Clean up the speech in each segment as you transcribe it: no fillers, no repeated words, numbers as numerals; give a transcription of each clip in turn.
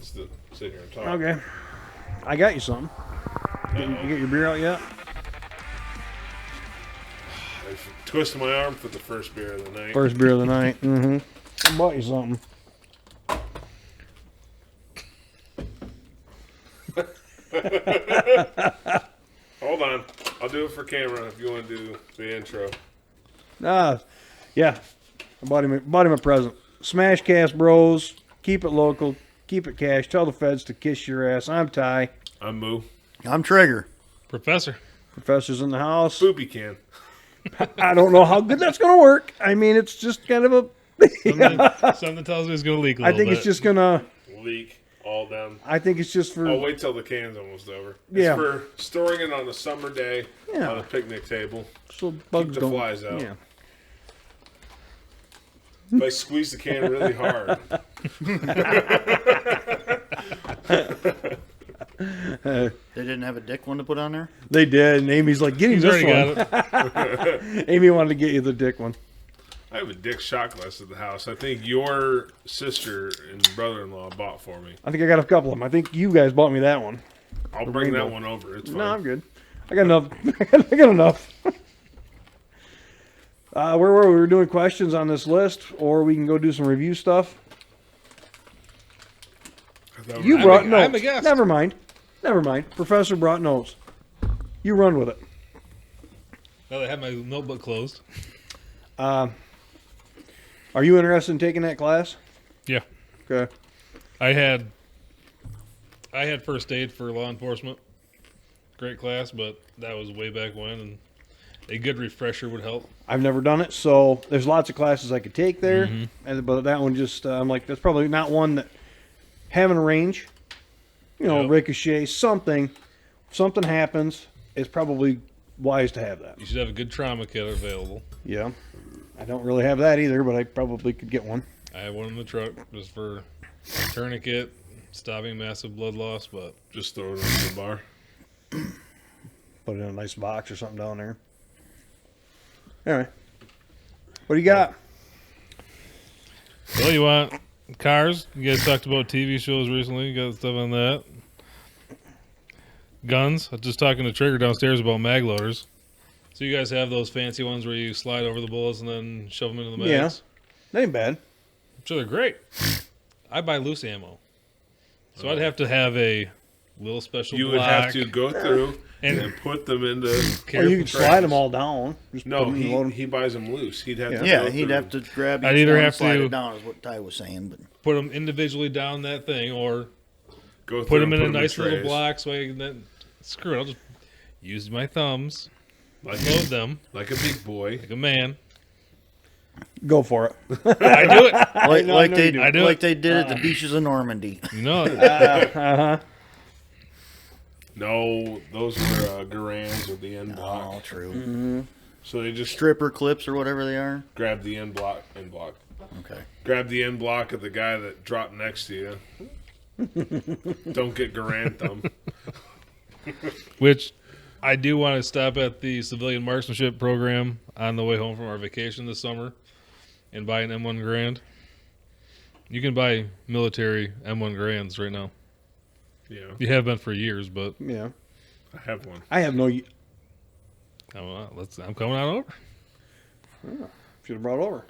sit here and talk. Okay. I got you something. You get your beer out yet? I twisted my arm for the first beer of the night. First beer of the night. Mm-hmm. I bought you something. Hold on. I'll do it for camera if you want to do the intro. Yeah. I bought him a present. SmashCastBros. Keep it local. Keep it cash. Tell the feds to kiss your ass. I'm Ty. I'm Moo. I'm Trigger. Professor. Professor's in the house. Booby can. I don't know how good that's going to work. I mean, it's just kind of a... Something tells me it's going to leak a little I think bit. it's just going to... Leak all down. I think it's just for... I'll wait till the can's almost over. Yeah. It's for storing it on a summer day Yeah. on a picnic table. So bugs the don't... flies out. Yeah. If I squeeze the can really hard. They didn't have a dick one to put on there? They did, and Amy's like, get him He's this already one. got it. Amy wanted to get you the dick one. I have a dick shot glass at the house. I think your sister and brother-in-law bought for me. I think I got a couple of them. I think you guys bought me that one. I'll bring rainbow. that one over. It's fine. No, I'm good. I got enough. I got enough. Where were we? We were doing questions on this list, or we can go do some review stuff. You brought notes. I'm a guest. Never mind. Never mind. Professor brought notes. You run with it. Well, I have my notebook closed. Are you interested in taking that class? Yeah. Okay. I had first aid for law enforcement. Great class, but that was way back when, and a good refresher would help. I've never done it, so there's lots of classes I could take there, but that one just, I'm like, that's probably not one that, having a range, Yep. ricochet, something happens, it's probably wise to have that. You should have a good trauma kit available. Yeah. I don't really have that either, but I probably could get one. I have one in the truck just for tourniquet, stopping massive blood loss, but Just throw it on the bar. Put it in a nice box or something down there. Anyway. What do you got? well, you want cars? You guys talked about TV shows recently. You got stuff on that. Guns. I was just talking to Trigger downstairs about mag loaders. So you guys have those fancy ones where you slide over the bullets and then shove them into the mags? Yeah. That ain't bad. I'm sure they're great. I buy loose ammo. So I'd have to have a little special You would block have to go through and and put them into. Or you can slide them all down. Just No, put 'em in and load 'em. he buys them loose. He'd have to. Yeah, go he'd through. have to grab I'd each either one have and slide to- it down, is what Ty was saying. But put them individually down that thing or Go put through them and in a nice little trays. block so I can then screw it. I'll just use my thumbs, Like load them like a big boy. like a man. Go for it. I do it. like, know- like I know they you do. I do like it. they did at the beaches of Normandy. You know it. Uh-huh. No, those were Garand's or the end block. Oh, true. So they just Stripper clips or whatever they are. grab the end block. Okay. Grab the end block of the guy that dropped next to you. Don't get Garand thumb. Which I do want to stop at the civilian marksmanship program on the way home from our vacation this summer and buy an M1 Grand. You can buy military M1 Grands right now. Yeah, You have been for years, but Yeah. I have one. I have no... I'm coming on over. Should have brought it over.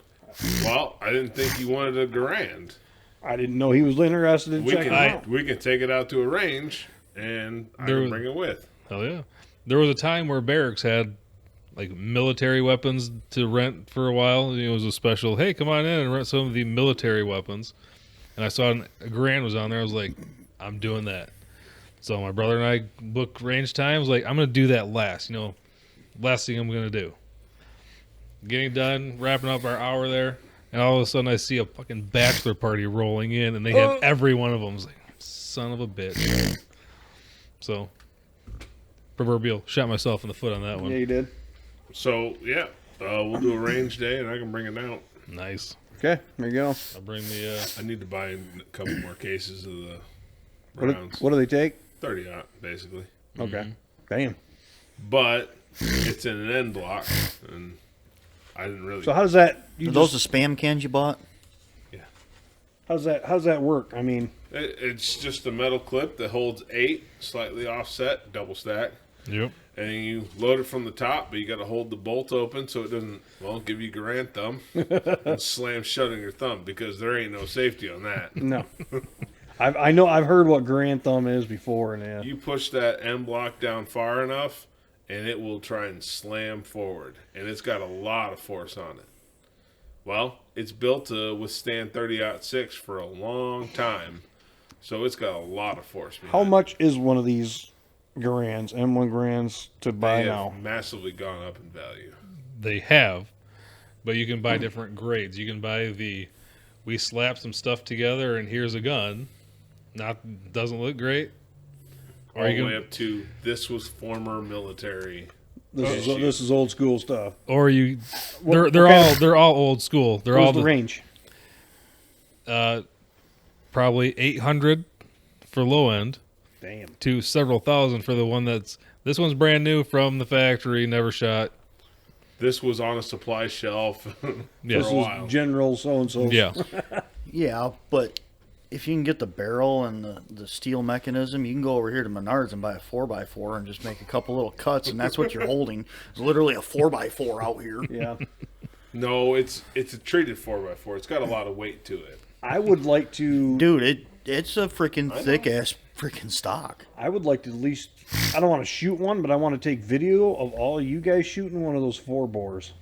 Well, I didn't think you wanted a Garand. I didn't know he was interested in We checking it out. can take it out to a range and I There can was- bring it with. Hell yeah. There was a time where barracks had like military weapons to rent for a while. It was a special, hey, come on in and rent some of the military weapons. And I saw a Grand was on there. I was like, I'm doing that. So my brother and I booked range times. Like, I'm going to do that last, last thing I'm going to do. Getting done, wrapping up our hour there. And all of a sudden I see a fucking bachelor party rolling in and they have every one of them. I was like, son of a bitch. So, proverbial, shot myself in the foot on that one. Yeah, you did. So yeah, we'll do a range day and I can bring it out. Nice. Okay, there you go. I'll bring the, I need to buy a couple more cases of the What do, rounds. what do they take? 30-aught, basically. Okay. Damn. But it's in an end block, and I didn't really. So how does that... Are those the spam cans you bought? Yeah. How's that work? I mean, It's just a metal clip that holds 8, slightly offset, double stack. Yep. And you load it from the top, but you got to hold the bolt open so it doesn't, give you grand thumb and slam shut on your thumb because there ain't no safety on that. no. I know I've heard what grand thumb is before, and yeah. You push that M block down far enough, and it will try and slam forward, and it's got a lot of force on it. Well, it's built to withstand 30-06 for a long time, so it's got a lot of force behind How it. much is one of these Garands, M1 Grands, to buy They now? have massively gone up in value. They have, but you can buy different grades. You can buy we slap some stuff together and here's a gun. Doesn't look great. All Or the you way can, up to this was former military. This is old school stuff. or you, Well, they're okay. they're all old school. They're What's all the range? probably 800 for low end Damn. to several thousand for the one this one's brand new from the factory, never shot. This was on a supply shelf for Yeah. a This while. is General so-and-so. Yeah, Yeah, but if you can get the barrel and the steel mechanism, you can go over here to Menards and buy a 4x4 and just make a couple little cuts, and that's what you're holding. It's literally a 4x4 out here. Yeah. No, it's a treated 4x4. It's got a lot of weight to it. I would like to... Dude, it's a freaking thick-ass freaking stock. I would like to at least... I don't want to shoot one, but I want to take video of all you guys shooting one of those 4 bores.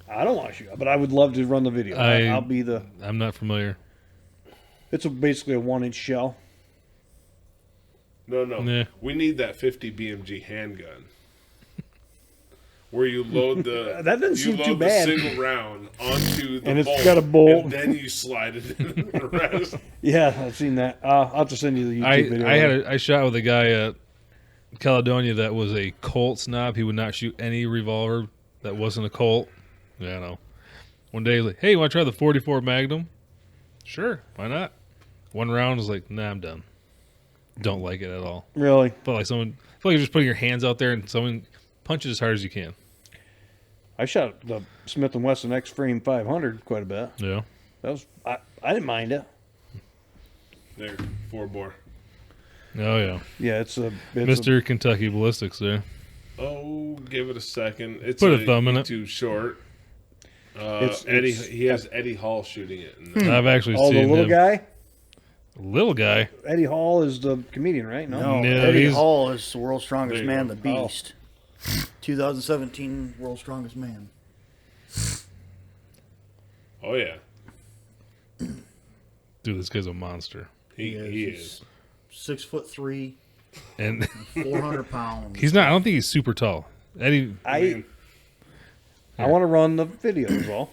I don't want to shoot, but I would love to run the video. I'll be the... I'm not familiar. It's basically a 1-inch shell. No. Nah. We need that 50 BMG handgun. Where you load the That doesn't seem too bad. the single round onto the And it's bolt, got a bolt. and then you slide it in the rest. Yeah, I've seen that. I'll have to send you the YouTube video. I shot with a guy at Caledonia that was a Colt snob. He would not shoot any revolver that wasn't a Colt. Yeah, I know. One day, he's like, hey, you want to try the 44 Magnum? Sure, why not? One round was like, nah, I'm done. Don't like it at all. Really? Felt like you're just putting your hands out there and someone punch it as hard as you can. I shot the Smith & Wesson X-Frame 500 quite a bit. Yeah. That was I didn't mind it. There, 4-bore. Oh yeah. Yeah, it's Mr. Kentucky Ballistics there. Oh, give it a second. It's Put a thumb in it. Too short. It's- He has Eddie Hall shooting it. In there. I've actually Oh, the seen little him. guy? Little guy. Eddie Hall is the comedian, right? No, No, Eddie he's- Hall is the world's strongest There you man, go. the Beast. 2017 world's strongest man. Oh yeah, Dude, this guy's a monster. he He's is. 6'3", And 400 pounds. he's not, I don't think he's super tall. Eddie, I want to run the video as well.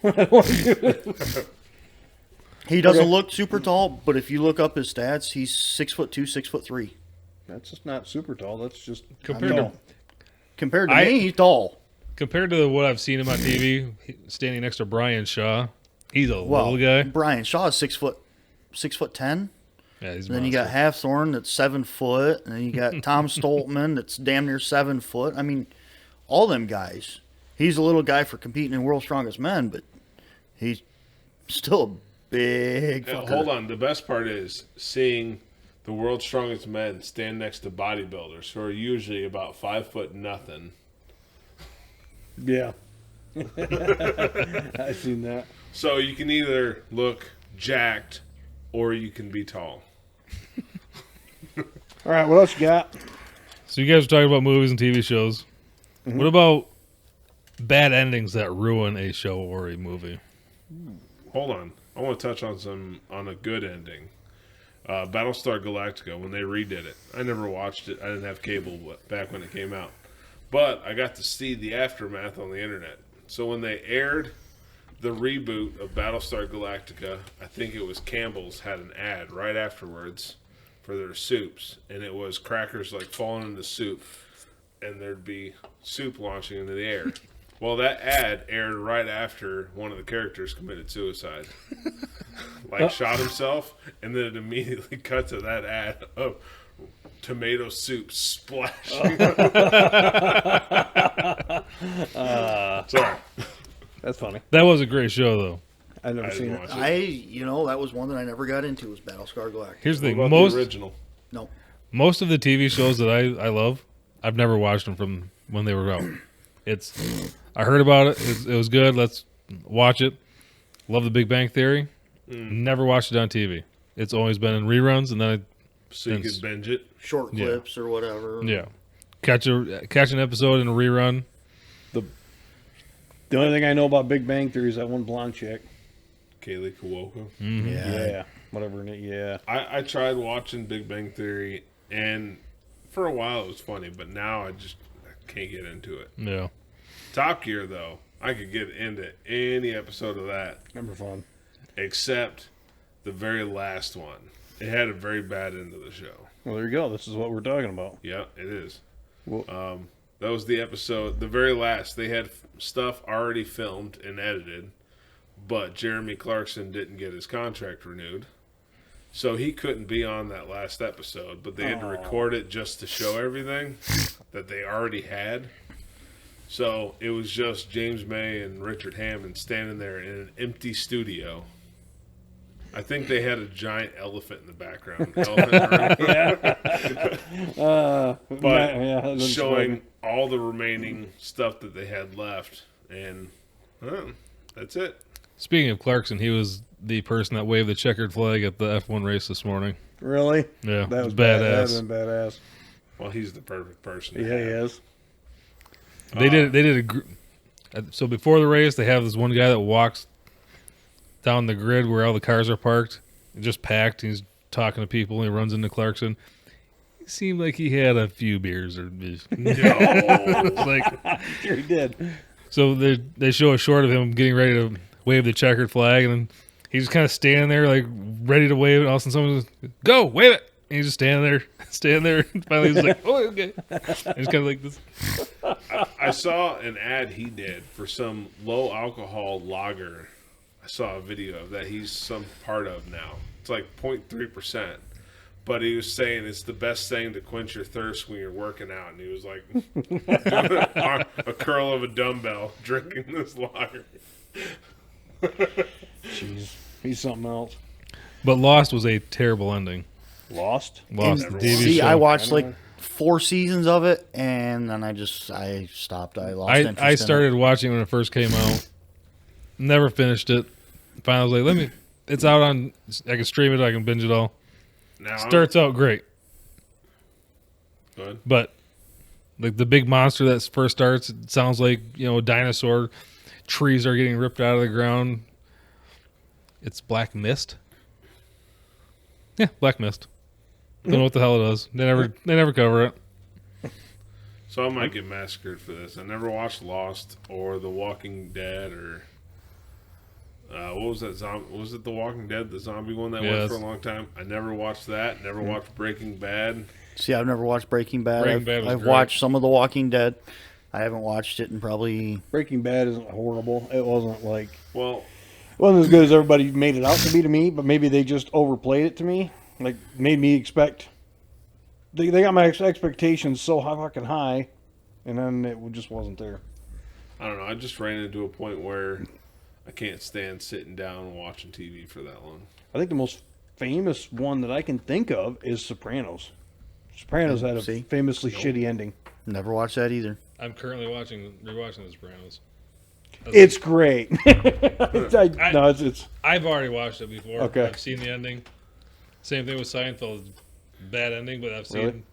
He doesn't Okay. look super tall, but if you look up his stats, he's 6'2", 6'3". That's just not super tall. That's just compared no. to Compared to I- me, he's tall. compared to what I've seen him on TV, standing next to Brian Shaw, he's a Well, little guy. Brian Shaw is 6'10". Yeah, he's a Then you got monster. Halfthorne that's 7 foot, and then you got Tom Stoltman that's damn near 7 foot. I mean, all them guys. He's a little guy for competing in World's Strongest Men, but he's still a big fucker. Hold on. The best part is seeing the world's strongest men stand next to bodybuilders who are usually about 5 foot nothing. Yeah. I've seen that. So you can either look jacked or you can be tall. All right, what else you got? So you guys are talking about movies and TV shows. Mm-hmm. What about bad endings that ruin a show or a movie? Hold on. I want to touch on a good ending. Battlestar Galactica, when they redid it. I never watched it. I didn't have cable back when it came out. But I got to see the aftermath on the internet. So when they aired the reboot of Battlestar Galactica, I think it was Campbell's had an ad right afterwards for their soups. And it was crackers like falling into soup. And there'd be soup launching into the air. Well, that ad aired right after one of the characters committed suicide. Shot himself, and then it immediately cut to that ad of tomato soup splashing. Sorry. That's funny. That was a great show, though. I've never I seen didn't it. watch it. That was one that I never got into was Battlestar Galactica. Here's the What thing: about the original? No. most of the TV shows that I love, I've never watched them from when they were out. I heard about it. It was good. Let's watch it. Love The Big Bang Theory. Never watched it on TV. It's always been in reruns, and then So you could binge it. Short Yeah. clips or whatever. catch an episode in a rerun. The only thing I know about Big Bang Theory is that one blonde chick. Kaylee Cuoco. Yeah. Whatever. Yeah. I tried watching Big Bang Theory, and for a while it was funny, but now I can't get into it. Yeah. Top Gear, though, I could get into any episode of that, Never fun. except the very last one. It had a very bad end of the show. Well, there you go. This is what we're talking about. Yeah, it is. Well, That was the episode, the very last. They had stuff already filmed and edited, but Jeremy Clarkson didn't get his contract renewed. So he couldn't be on that last episode, but they had to record it just to show everything that they already had. So it was just James May and Richard Hammond standing there in an empty studio. I think they had a giant elephant in the background. But yeah, that doesn't showing surprise all the remaining stuff that they had left. And that's it. Speaking of Clarkson, he was the person that waved the checkered flag at the F1 race this morning. me. Really? Yeah, That was badass. That been badass. Well, he's the perfect person. Yeah, he is. They did so before the race, they have this one guy that walks down the grid where all the cars are parked, just packed. He's talking to people, and he runs into Clarkson. He seemed like he had a few beers or like. Sure he did. So they show a short of him getting ready to wave the checkered flag, and then he's just kind of standing there, like ready to wave it. All of a sudden, someone goes, "Go, wave it!" And he's just standing there. And finally, he's like, "Oh, okay." And he's kind of like this. I saw an ad he did for some low alcohol lager. I saw a video of that he's some part of now. It's like 0.3%. But he was saying it's the best thing to quench your thirst when you're working out. And he was like doing a curl of a dumbbell drinking this lager. Jeez. He's something else. But Lost was a terrible ending. Lost? Lost the TV See, show. I watched like 4 seasons of it, and then I stopped. I lost interest I in started watching it when it first came out. Never finished it. Finally, was like, it's out on. I can stream it. I can binge it all. Now Starts out great, Go ahead. but like the big monster that first starts, it sounds like a dinosaur. Trees are getting ripped out of the ground. It's Black Mist. Yeah, Black Mist. Don't know what the hell it is. They never cover it. So I might get massacred for this. I never watched Lost or The Walking Dead or what was that zombie? Was it The Walking Dead, the zombie one that went Yes. for a long time? I never watched that. Never watched Breaking Bad. See, I've never watched Breaking Bad. Breaking Bad was I've great. watched some of The Walking Dead. I haven't watched it in probably. Breaking Bad isn't horrible. It wasn't like... Well, It wasn't as good as everybody made it out to be to me, but maybe they just overplayed it to me. Like, made me expect... They got my expectations so fucking high, and then it just wasn't there. I don't know. I just ran into a point where I can't stand sitting down and watching TV for that long. I think the most famous one that I can think of is Sopranos. Sopranos had a See? famously shitty ending. Never watched that either. I'm currently rewatching The Sopranos. It's great. It's I've already watched it before. Okay. I've seen the ending. Same thing with Seinfeld. Bad ending, but I've seen Really?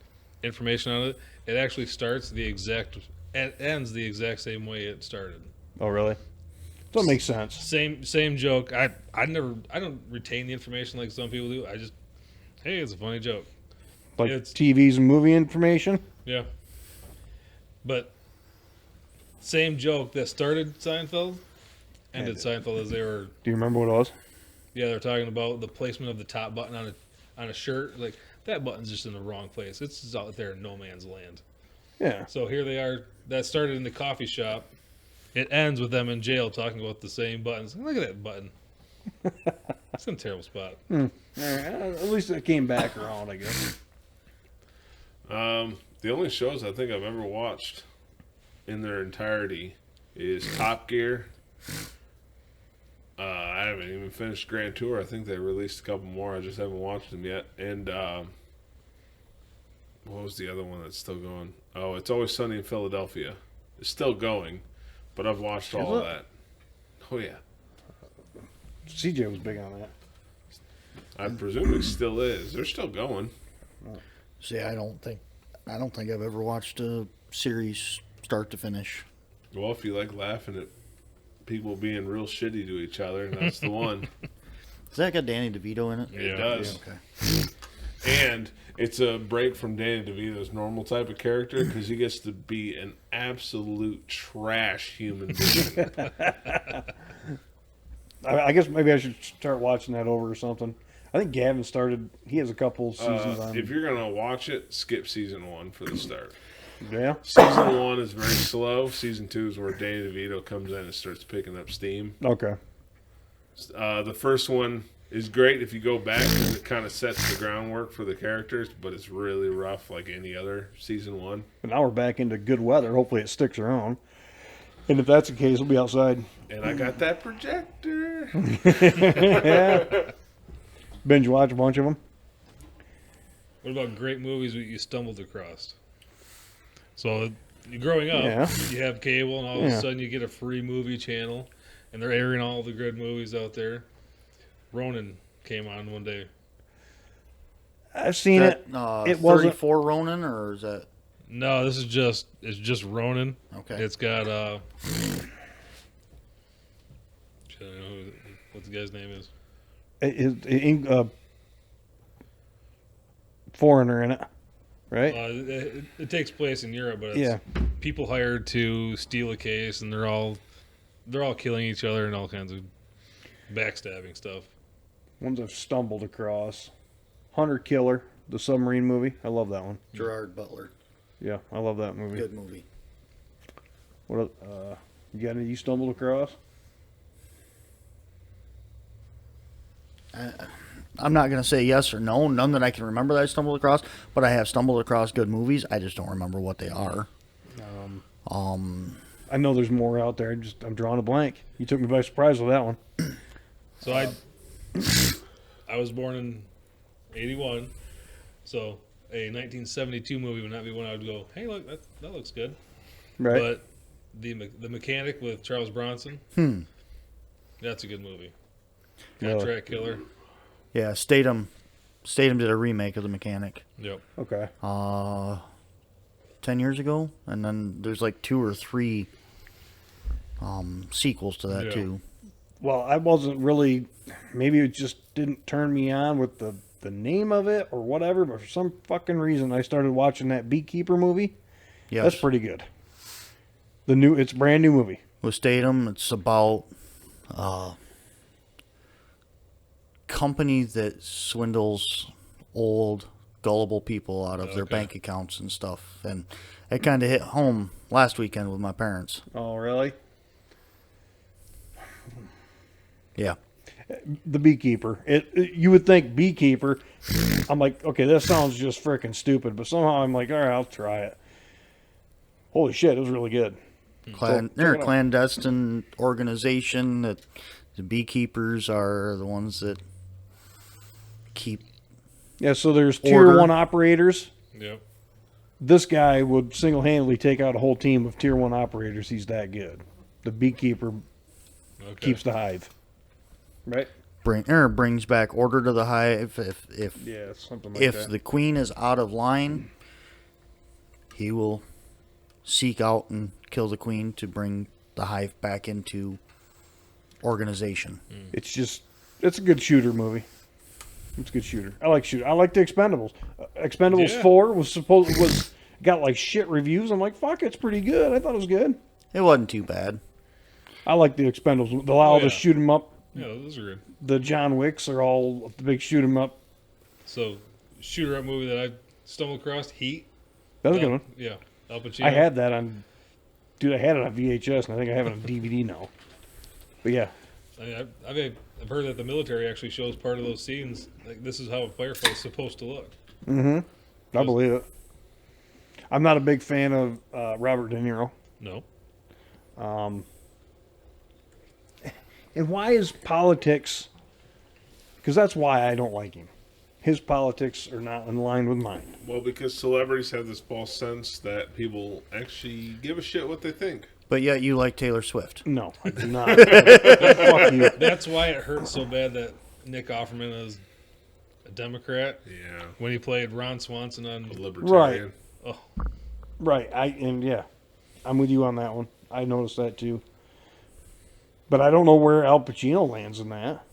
information on it. It actually ends the exact same way it started. oh really? So it makes sense. Same joke. I don't retain the information like some people do. Hey, it's a funny joke. Like It's- TVs and movie information. Yeah. But same joke that started Seinfeld ended Seinfeld as they were. Do you remember what it was? Yeah, they're talking about the placement of the top button on a shirt. Like that button's just in the wrong place. It's just out there in no man's land. Yeah. So here they are. That started in the coffee shop. It ends with them in jail talking about the same buttons. Look at that button. It's in a terrible spot. All right, at least it came back around, I guess. The only shows I think I've ever watched in their entirety is Top Gear, I haven't even finished Grand Tour. I think they released a couple more. I just haven't watched them yet. And what was the other one that's still going? Oh, It's Always Sunny in Philadelphia. It's still going, but I've watched all of that. Oh, yeah. CJ was big on that. I presume it still is. They're still going. See, I don't think I've ever watched a series start to finish. Well, if you like laughing at people being real shitty to each other, that's the one. Does that got Danny DeVito in it? It does. Okay. And it's a break from Danny DeVito's normal type of character because he gets to be an absolute trash human being. I guess maybe I should start watching that over or something. I think Gavin started. He has a couple seasons on. If you're gonna watch it, skip season 1 for the start. Yeah. Season 1 is very slow. Season 2 is where Danny DeVito comes in and starts picking up steam. Okay. The first one is great if you go back because it kind of sets the groundwork for the characters, but it's really rough like any other season 1. But now we're back into good weather. Hopefully it sticks around. And if that's the case, we'll be outside. And I got that projector. Yeah. Binge watch a bunch of them. What about great movies that you stumbled across? So, growing up, Yeah. you have cable, and all of Yeah. a sudden you get a free movie channel, and they're airing all the good movies out there. Ronin came on one day. I've seen Is it. that, It wasn't. 34 Ronin, or is that No, this is it's just Ronin. okay? It's got shit, I don't know what the guy's name is. Foreigner in it, right? It takes place in Europe, but it's Yeah. people hired to steal a case, and they're all killing each other and all kinds of backstabbing stuff. Ones I've stumbled across. Hunter Killer, the submarine movie. I love that one. Gerard Butler, Yeah, I love that movie. good movie. What? You got any you stumbled across? I'm not gonna say yes or no. None that I can remember that I stumbled across, but I have stumbled across good movies. I just don't remember what they are. I know there's more out there. I'm drawing a blank. You took me by surprise with that one. So I was born in '81, so a 1972 movie would not be one I would go, hey, look, that looks good. Right. But the Mechanic with Charles Bronson, that's a good movie. Really? Contract Killer. Yeah, Statham did a remake of The Mechanic. Yep. Okay. 10 years ago, and then there's like 2 or 3 sequels to that Yeah. too. Well, I wasn't really. Maybe it just didn't turn me on with the name of it or whatever. But for some fucking reason, I started watching that Beekeeper movie. Yes. That's pretty good. It's a brand new movie. With Statham, it's about company that swindles old, gullible people out of their Okay. bank accounts and stuff. And it kind of hit home last weekend with my parents. Oh, really? Yeah. The Beekeeper. You would think Beekeeper. I'm like, okay, that sounds just freaking stupid. But somehow I'm like, all right, I'll try it. Holy shit, it was really good. They're check a it out. clandestine organization that the beekeepers are the ones that keep. Yeah, so there's tier Order. 1 operators. Yep. This guy would single-handedly take out a whole team of tier 1 operators. He's that good. The Beekeeper Okay. keeps the hive. Right? Brings back order to the hive. If Yeah, something like if that. the queen is out of line, he will seek out and kill the queen to bring the hive back into organization. It's a good shooter movie. It's a good shooter. I like shooter. I like the Expendables. Expendables Yeah. 4 got like shit reviews. I'm like, fuck, it's pretty good. I thought it was good. It wasn't too bad. I like the Expendables. All yeah. the shoot 'em up. Yeah, those are good. The John Wicks are all the big shoot 'em up. So, shooter up movie that I stumbled across, Heat. That was a good one. Yeah, Al Pacino. I had that on. Dude, I had it on VHS, and I think I have it on DVD now. But yeah, I've heard that the military actually shows part of those scenes. Like, this is how a firefight is supposed to look. I believe it. I'm not a big fan of Robert De Niro. No. And why is politics? Because that's why I don't like him. His politics are not in line with mine. Well, because celebrities have this false sense that people actually give a shit what they think. But yet you like Taylor Swift. No, I do not. Fuck you. That's why it hurts so bad that Nick Offerman is a Democrat Yeah. when he played Ron Swanson on. A libertarian. Oh, Right. I'm with you on that one. I noticed that too. But I don't know where Al Pacino lands in that.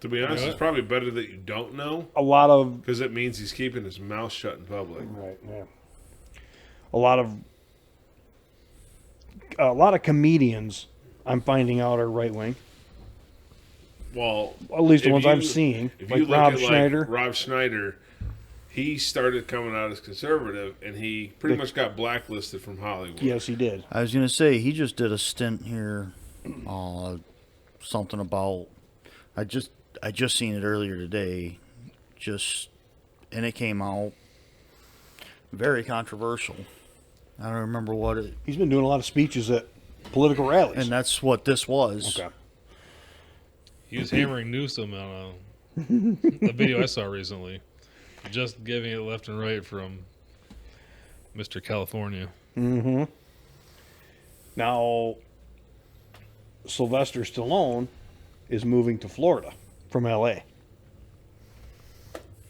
To be honest, Yeah. it's probably better that you don't know A lot of because it means he's keeping his mouth shut in public. right, yeah. A lot of comedians I'm finding out are right wing. Well, At least the if ones you- I'm seeing, if like you look Rob at, Schneider. Rob Schneider, he started coming out as conservative, and he pretty much got blacklisted from Hollywood. Yes, he did. I was gonna say he just did a stint here, something about. I just seen it earlier today, and it came out very controversial. I don't remember what it, He's been doing a lot of speeches at political rallies. and that's what this was. Okay. he was hammering Newsom on the video I saw recently. Just giving it left and right from Mr. California. Mm-hmm. Now, Sylvester Stallone is moving to Florida from L.A.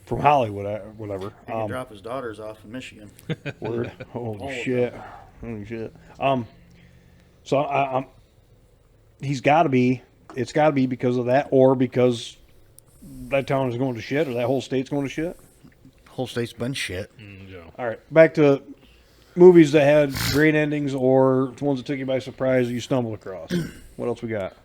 From Hollywood, whatever. He can drop his daughters off in Michigan. Word. Holy of shit. Holy shit. So I'm. He's got to be. It's got to be because of that, or because that town is going to shit, or that whole state's going to shit. Whole state's been shit. Yeah. All right, back to movies that had great endings, or ones that took you by surprise that you stumbled across. What else we got?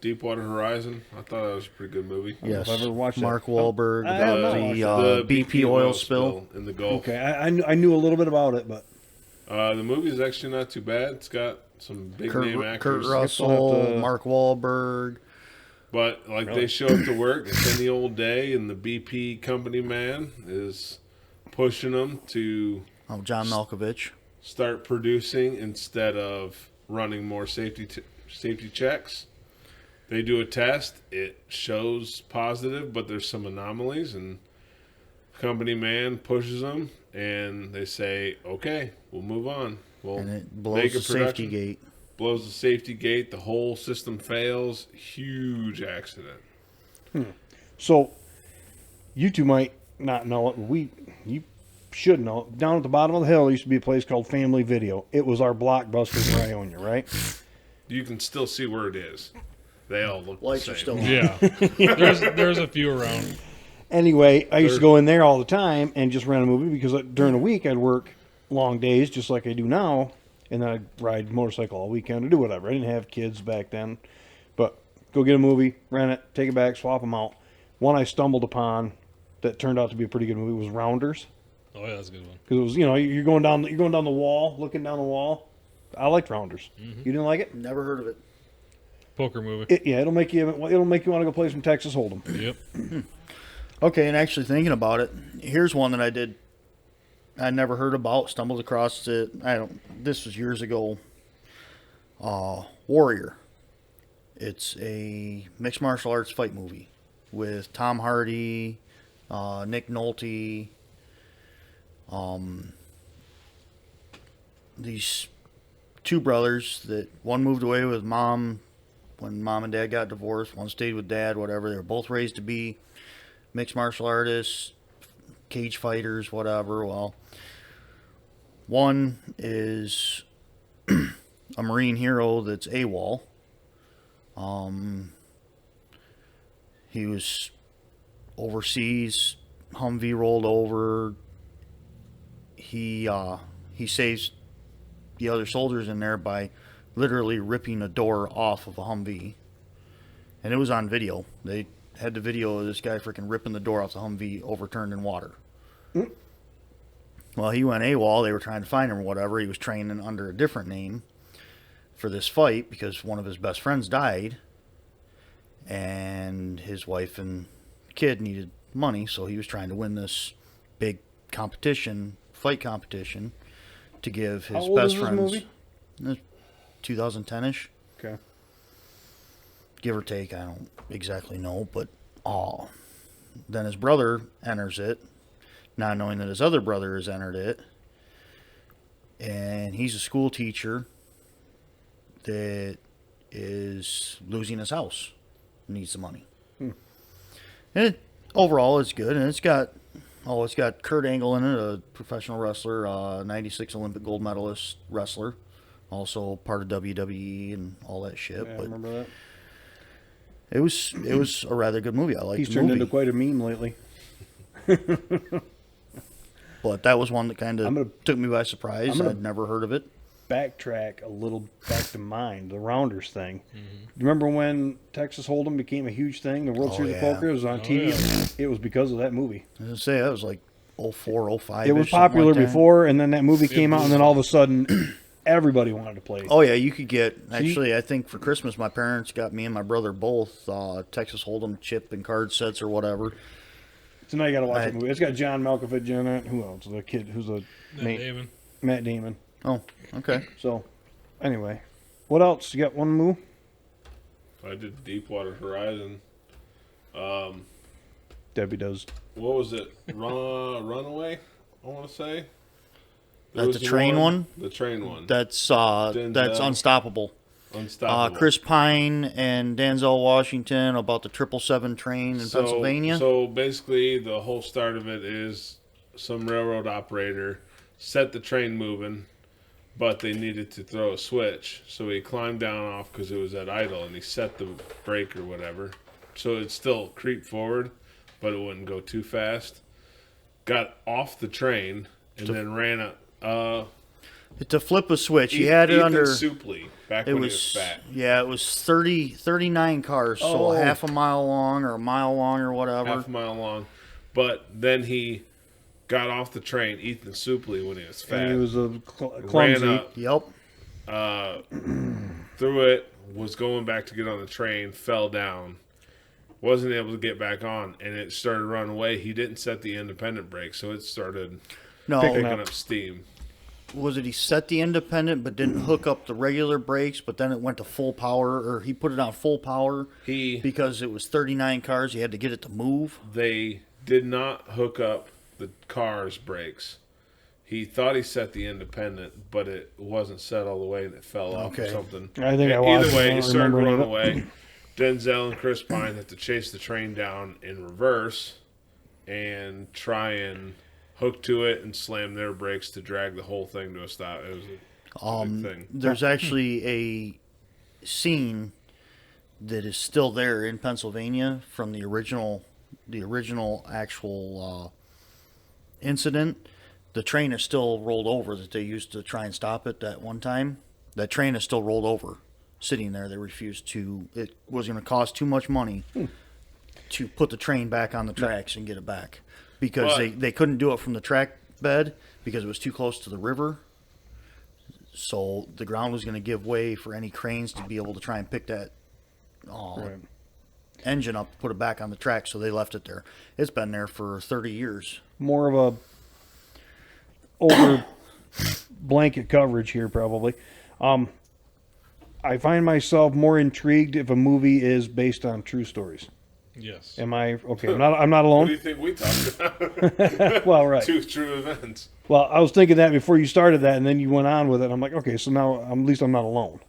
Deepwater Horizon. I thought that was a pretty good movie. Yes, if I've ever watched that. Mark Wahlberg, I have not watched the BP oil spill. in the Gulf. Okay, I knew a little bit about it, but The movie is actually not too bad. It's got some big name Kurt actors. Russell, to- Mark Wahlberg. But they show up to work. It's any old day, and the BP company man is pushing them to Oh, John Malkovich. start producing instead of running more safety checks. They do a test. It shows positive, but there's some anomalies, and company man pushes them, and they say, "Okay, we'll move on. We'll And it make blows a the safety production." gate. Blows the safety gate. The whole system fails. Huge accident. so you two might not know it. You should know. Down at the bottom of the hill used to be a place called Family Video. It was our Blockbuster in Ionia, right? You can still see where it is. They all look Lights the are same. still on. Yeah. there's a few around. Anyway, I used to go in there all the time and just rent a movie because during the week I'd work long days just like I do now, and then I'd ride motorcycle all weekend or do whatever. I didn't have kids back then, but go get a movie, rent it, take it back, swap them out. One I stumbled upon that turned out to be a pretty good movie was Rounders, Oh yeah, that's a good one. because it was you're going down the wall, looking down the wall. I liked Rounders. You didn't like it? Never heard of it. Poker movie. It'll make you want to go play some Texas Hold'em. Yep. Okay, and actually thinking about it, here's one that I never heard about, stumbled across it. This was years ago. Warrior. It's a mixed martial arts fight movie with Tom Hardy, Nick Nolte. These two brothers that one moved away with mom when mom and dad got divorced. One stayed with dad, whatever. They were both raised to be mixed martial artists, cage fighters, whatever. Well, one is a Marine hero that's AWOL. He was overseas. Humvee rolled over. He saves the other soldiers in there by literally ripping a door off of a Humvee, and it was on video. They had the video of this guy freaking ripping the door off the Humvee overturned in water. Well, he went AWOL. They were trying to find him or whatever. He was training under a different name for this fight because one of his best friends died, and his wife and kid needed money, so he was trying to win this big fight competition, to give his How old best is this friends. movie? 2010ish. Okay. give or take. I don't exactly know, but then his brother enters it, not knowing that his other brother has entered it, and he's a school teacher that is losing his house, needs the money, and overall it's good, and it's got Kurt Angle in it, a professional wrestler, 96 Olympic gold medalist wrestler, also part of WWE and all that shit. Yeah, I but remember that. it was a rather good movie. I liked He's the turned movie. into quite a meme lately. But that was one that kind I'm of gonna- took me by surprise. I'm gonna- I'd never heard of it. Backtrack a little back to mine, the Rounders thing. You remember when Texas Hold'em became a huge thing? The World Oh, Series yeah. of Poker was on TV. yeah. It was because of that movie. I was gonna say that was like 04, 05. It was popular before, and then that movie came out, and then blew all of a sudden, everybody wanted to play. Oh yeah, you could get. Actually, I think for Christmas, my parents got me and my brother both Texas Hold'em chip and card sets or whatever. So now you got to watch I- that movie. It's got John Malkovich in it. Who else? The kid who's a Damon. Matt Damon. Oh, okay. So, anyway, what else? You got one move? I did Deepwater Horizon. Debbie does. What was it? Runaway, I want to say. There That's was the train one? The train one. That's Denzel. Unstoppable. Unstoppable. Chris Pine and Denzel Washington about the 777 train in Pennsylvania. So basically, the whole start of it is some railroad operator set the train moving, but they needed to throw a switch. So he climbed down off because it was at idle, and he set the brake or whatever. So it still creeped forward, but it wouldn't go too fast. Got off the train and then ran up. To flip a switch, he had it Ethan under. Suplee, back It when was he was fat. yeah, it was 39 cars, so Oh. half a mile long or a mile long or whatever. Half a mile long. But then he got off the train, Ethan Suplee, when he was fat. And he was a ran clumsy. up, Yep. threw it, was going back to get on the train, fell down, wasn't able to get back on, and it started running away. He didn't set the independent brake, so it started No, Picking picking up steam. was it he set the independent but didn't hook up the regular brakes, but then it went to full power, or he put it on full power because it was 39 cars. He had to get it to move. They did not hook up the car's brakes. He thought he set the independent, but it wasn't set all the way, and it fell off or Okay. something. I think I watched Either it. I way, don't he started remember any running of it. away. Denzel and Chris Pine had to chase the train down in reverse and try and hook to it and slam their brakes to drag the whole thing to a stop. It was a big thing. There's actually a scene that is still there in Pennsylvania from the original actual incident. The train is still rolled over that they used to try and stop it that one time. That train is still rolled over, sitting there. They refused to. It was going to cost too much money to put the train back on the tracks and get it back because But- they couldn't do it from the track bed because it was too close to the river. So the ground was going to give way for any cranes to be able to try and pick that Right. engine up, put it back on the track. So they left it there. It's been there for 30 years. More of a over blanket coverage here, probably. I find myself more intrigued if a movie is based on true stories. Yes. Am I okay? I'm not What do you alone. think we talked about? Well, right. Two true events. Well, I was thinking that before you started that, and then you went on with it. I'm like, okay, so now at least I'm not alone.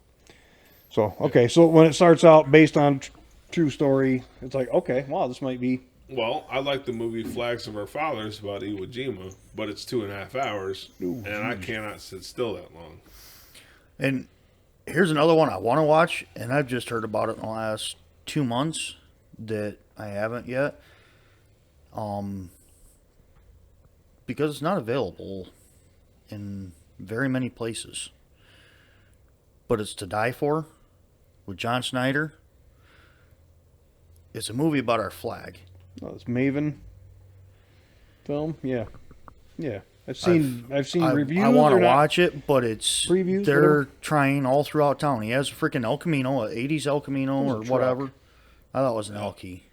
So okay, so when it starts out based on true story, it's like, okay, wow, this might be. Well, I like the movie Flags of Our Fathers about Iwo Jima, but it's 2.5 hours, and I cannot sit still that long. And here's another one I want to watch, and I've just heard about it in the last 2 months that I haven't yet. Because it's not available in very many places. But it's To Die For with John Snyder. It's a movie about our flag. Oh, it's Maven film. Yeah. I've seen reviews. I want to They're not- watch it, but it's previews, they're whatever? trying all throughout town. He has a freaking El Camino, an 80s El Camino It's a or truck. whatever. I thought it was an Elky.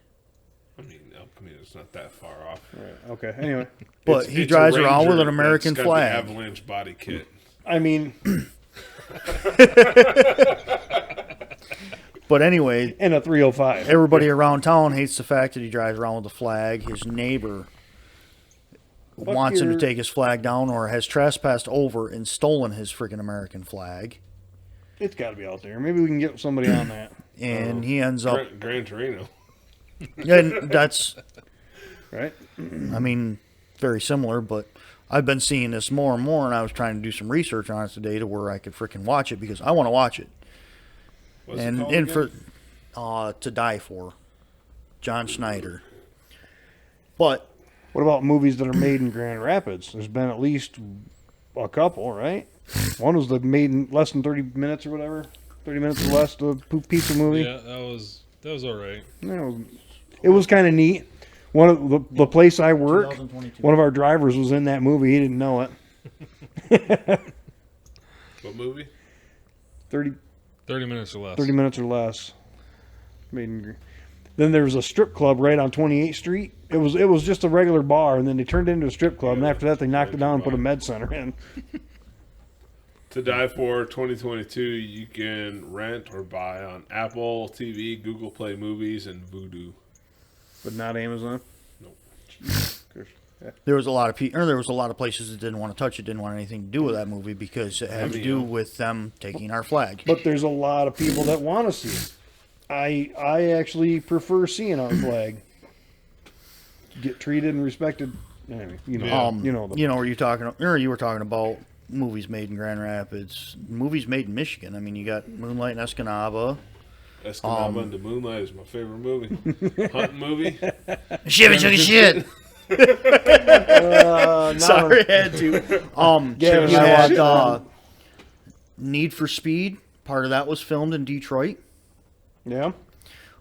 I mean, El Camino's not that far off. Right, okay. Anyway, But he drives a around with an Ranger American that's got flag. The avalanche body kit. I mean, But anyway, And a 305. everybody around town hates the fact that he drives around with a flag. His neighbor wants him to take his flag down or has trespassed over and stolen his freaking American flag. It's got to be out there. Maybe we can get somebody on that. And he ends up... Gran Torino. And that's, Right? I mean, very similar, but I've been seeing this more and more, and I was trying to do some research on it today to where I could freaking watch it because I want to watch it. What's it And called in again? for To Die For, John Schneider. But What about movies that are made in Grand Rapids? There's been at least a couple, right? One was the made in less than 30 minutes or whatever. 30 minutes or less, the pizza movie. Yeah, that was all right. It was kind of neat. One of the place I work, 2022. one of our drivers was in that movie. He didn't know it. What movie? 30 minutes or less. 30 minutes or less. Made in, then there was a strip club right on 28th Street. It was just a regular bar, and then they turned it into a strip club, and after that they knocked it down and put a med center in. To Die For 2022, you can rent or buy on Apple TV, Google Play Movies, and Vudu. But not Amazon. Nope. there was a lot of people, there was a lot of places that didn't want to touch it, didn't want anything to do with that movie because it had to do with them taking our flag. But there's a lot of people that want to see it. I actually prefer seeing our flag get treated and respected. Anyway, you know, were you talking? Or you were talking about movies made in Grand Rapids, movies made in Michigan. I mean, you got Moonlight and Escanaba. Escanaba into Moonlight is my favorite movie. Hunting movie. Shit, took a shit. Sorry, I had to. Gavin, You I had watched Need for Speed. Part of that was filmed in Detroit. Yeah.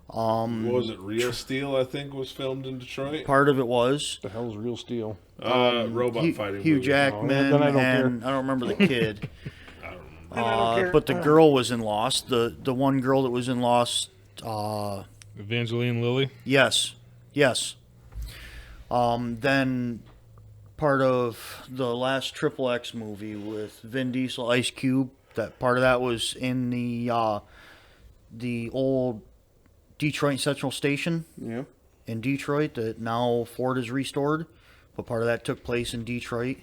What was it? Real Steel, I think, was filmed in Detroit. Part of it was The hell's Real Steel? Robot fighting Hugh movie. Jackman, then I don't care. and I don't remember the kid. I don't remember. But the girl was in Lost. The one girl that was in Lost. Evangeline Lilly. Yes. Then part of the last Triple X movie with Vin Diesel, Ice Cube. That part of that was in the old Detroit Central Station Yeah. in Detroit that now Ford has restored. But part of that took place in Detroit.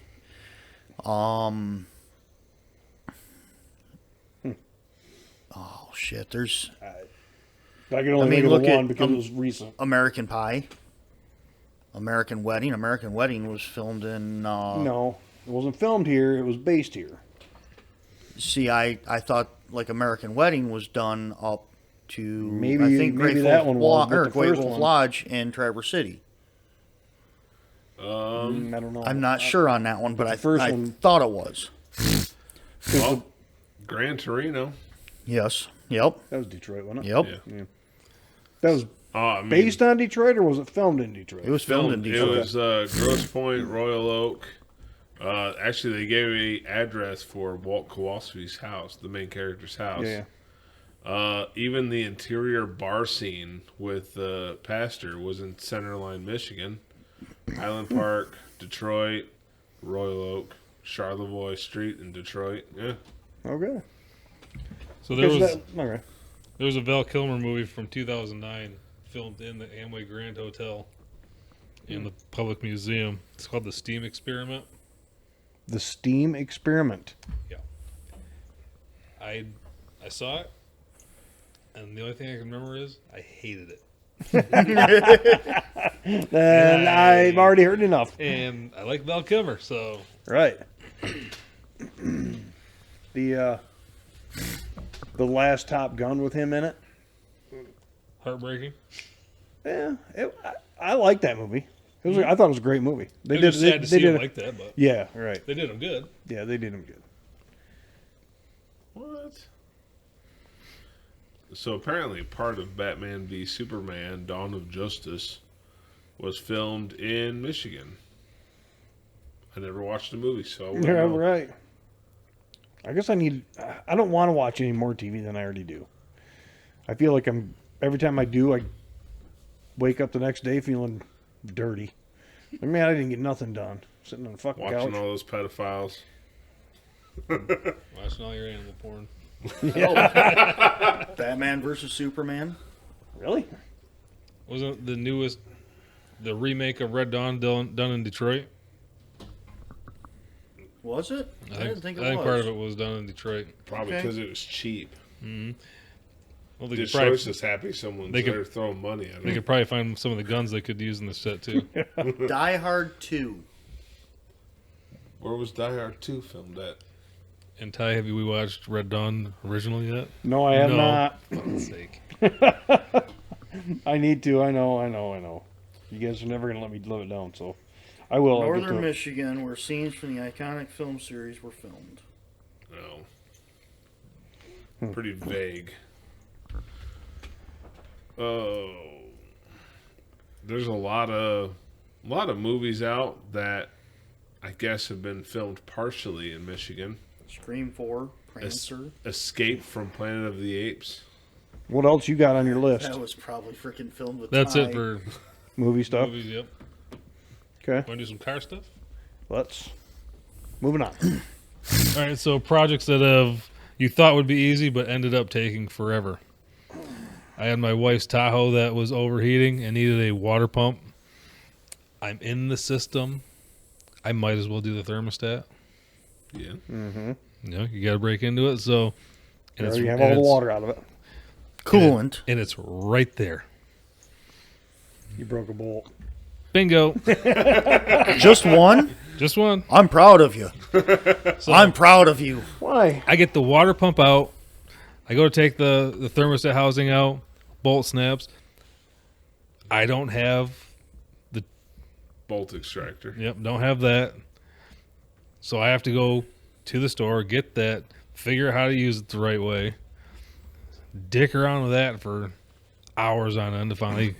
Oh shit! There's I can only think of look the at, one because it was recent. American Pie. American Wedding. American Wedding was filmed in. No, it wasn't filmed here. It was based here. See, I thought like American Wedding was done up to Maybe- I think maybe Great that Wolf one was, but the Great first Wolf one- Lodge in Traverse City. I don't know. I'm not sure on that one, but I first one- thought it was. Well, Gran Torino. Yes. Yep. That was Detroit, wasn't it? Yep. Yeah. That was I mean, based on Detroit, or was it filmed in Detroit? It was filmed in It Detroit. was Grosse Pointe, Royal Oak. Actually, they gave a address for Walt Kowalski's house, the main character's house. Yeah. Even the interior bar scene with the pastor was in Centerline, Michigan. Highland Park, Detroit, Royal Oak, Charlevoix Street in Detroit. Yeah. Okay. So there was Okay. there was a Val Kilmer movie from 2009 filmed in the Amway Grand Hotel in the Public Museum. It's called The Steam Experiment. The Steam Experiment. I saw it, and the only thing I can remember is I hated it. Then I've already heard enough. And I like Val Kilmer, so Right. The last Top Gun with him in it. heartbreaking. Yeah, I like that movie. It was, I thought it was a great movie. It was sad to see him like that, but Yeah, right. they did him good. Yeah, they did him good. What? So apparently, part of Batman v Superman: Dawn of Justice was filmed in Michigan. I never watched the movie, so I wouldn't Yeah, know. right. I guess I don't want to watch any more TV than I already do. I feel like every time I do, I wake up the next day feeling dirty. Like, man, I didn't get nothing done. Sitting on the fucking Watching couch. all those pedophiles. Watching all your animal porn. Batman versus Superman. Really? Wasn't the newest, the remake of Red Dawn done in Detroit? Was it? I didn't think it was. I think part of it was done in Detroit. Probably Okay. because it was cheap. Well, they could Detroit's probably, just happy someone's they could- there throwing money at they it. could probably find some of the guns they could use in the set too. Die Hard 2. Where was Die Hard 2 filmed at? And Ty, have we watched Red Dawn original yet? No, I have No. not. For fuck's sake. I need to. I know. You guys are never gonna let me live it down, so I will. I'll get Northern to it. Michigan, where scenes from the iconic film series were filmed. No. Pretty vague. Oh. There's a lot of movies out that I guess have been filmed partially in Michigan. Scream 4, Prancer. Escape from Planet of the Apes. What else you got on your list? That was probably freaking filmed with That's Ty. it for Movie stuff. movies. Yep. Okay, Want to do some car stuff? let's moving on. All right. So projects that you thought would be easy but ended up taking forever. I had my wife's Tahoe that was overheating and needed a water pump. I'm in the system. I might as well do the thermostat. Yeah. You know, you got to break into it. So, You already have all the water out of it. Coolant. and it's right there. You broke a bolt. Bingo. Just one? Just one. I'm proud of you. So I'm proud of you. Why? I get the water pump out. I go to take the thermostat housing out. Bolt snaps. I don't have Bolt extractor. don't have that. So I have to go to the store, get that, figure out how to use it the right way. Dick around with that for hours on end to finally.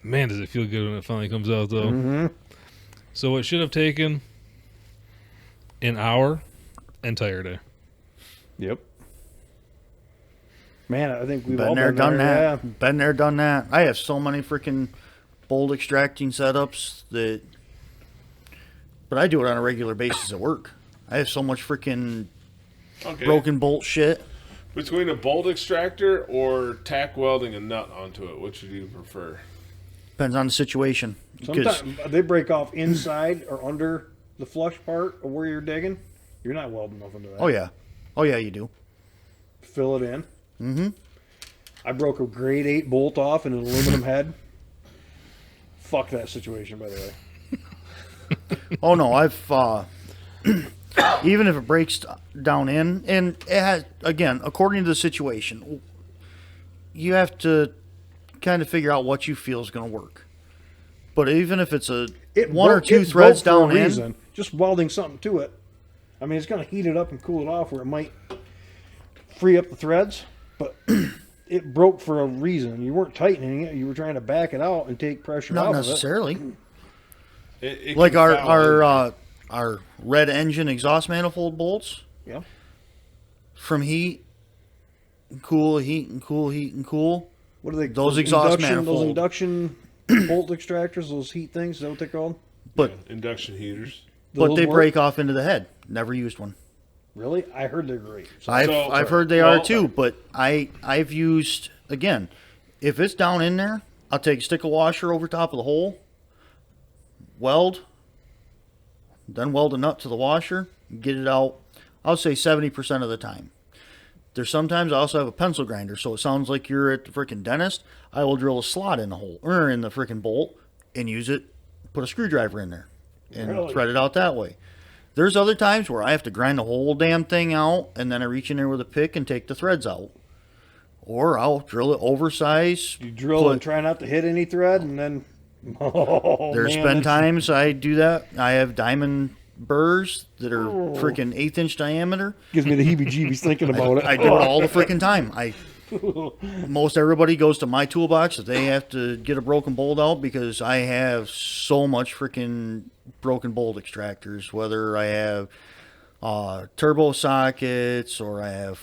Man, does it feel good when it finally comes out, though. So it should have taken an hour, entire day. Yep. Man, I think we've Been all there, been done there. that. Been there, done that. I have so many freaking bolt extracting setups that. But I do it on a regular basis at work. I have so much freaking Okay. broken bolt shit. Between a bolt extractor or tack welding a nut onto it, which would you prefer? Depends on the situation. 'Cause Sometimes they break off inside or under the flush part of where you're digging. You're not welding nothing to that. oh yeah, you do. Fill it in. I broke a grade 8 bolt off in an aluminum head. Fuck that situation, by the way. Oh no, I've even if it breaks down in, and it has, again, according to the situation, you have to kind of figure out what you feel is going to work. But even if it's one or two threads down in, reason. Just welding something to it. I mean, it's going to heat it up and cool it off where it might free up the threads, but it broke for a reason. You weren't tightening it. You were trying to back it out and take pressure not out of it. necessarily. It Like can foul our red engine exhaust manifold bolts Yeah. from heat, and cool, heat and cool, heat and cool. What are they? Those exhaust induction, manifold. Those induction bolt extractors, those heat things, is that what they're called? But induction heaters. but Those they work? break off into the head. Never used one. Really? I heard they're great. So I've heard they are too, but I've used, again, if it's down in there, I'll take a stick of washer over top of the hole, weld, then weld a nut to the washer, get it out. I'll say 70% of the time. There's sometimes I also have a pencil grinder, so it sounds like you're at the freaking dentist. I will drill a slot in the hole or in the freaking bolt and use it, put a screwdriver in there, and Really? thread it out that way. There's other times where I have to grind the whole damn thing out, and then I reach in there with a pick and take the threads out. Or I'll drill it oversized. you drill and try not to hit any thread, and then There's man, been that's- times I do that. I have diamond burrs that are freaking 1/8 diameter. gives me the heebie-jeebies thinking about it. I do it all the freaking time. Most everybody goes to my toolbox if they have to get a broken bolt out, because I have so much freaking broken bolt extractors. Whether I have turbo sockets or I have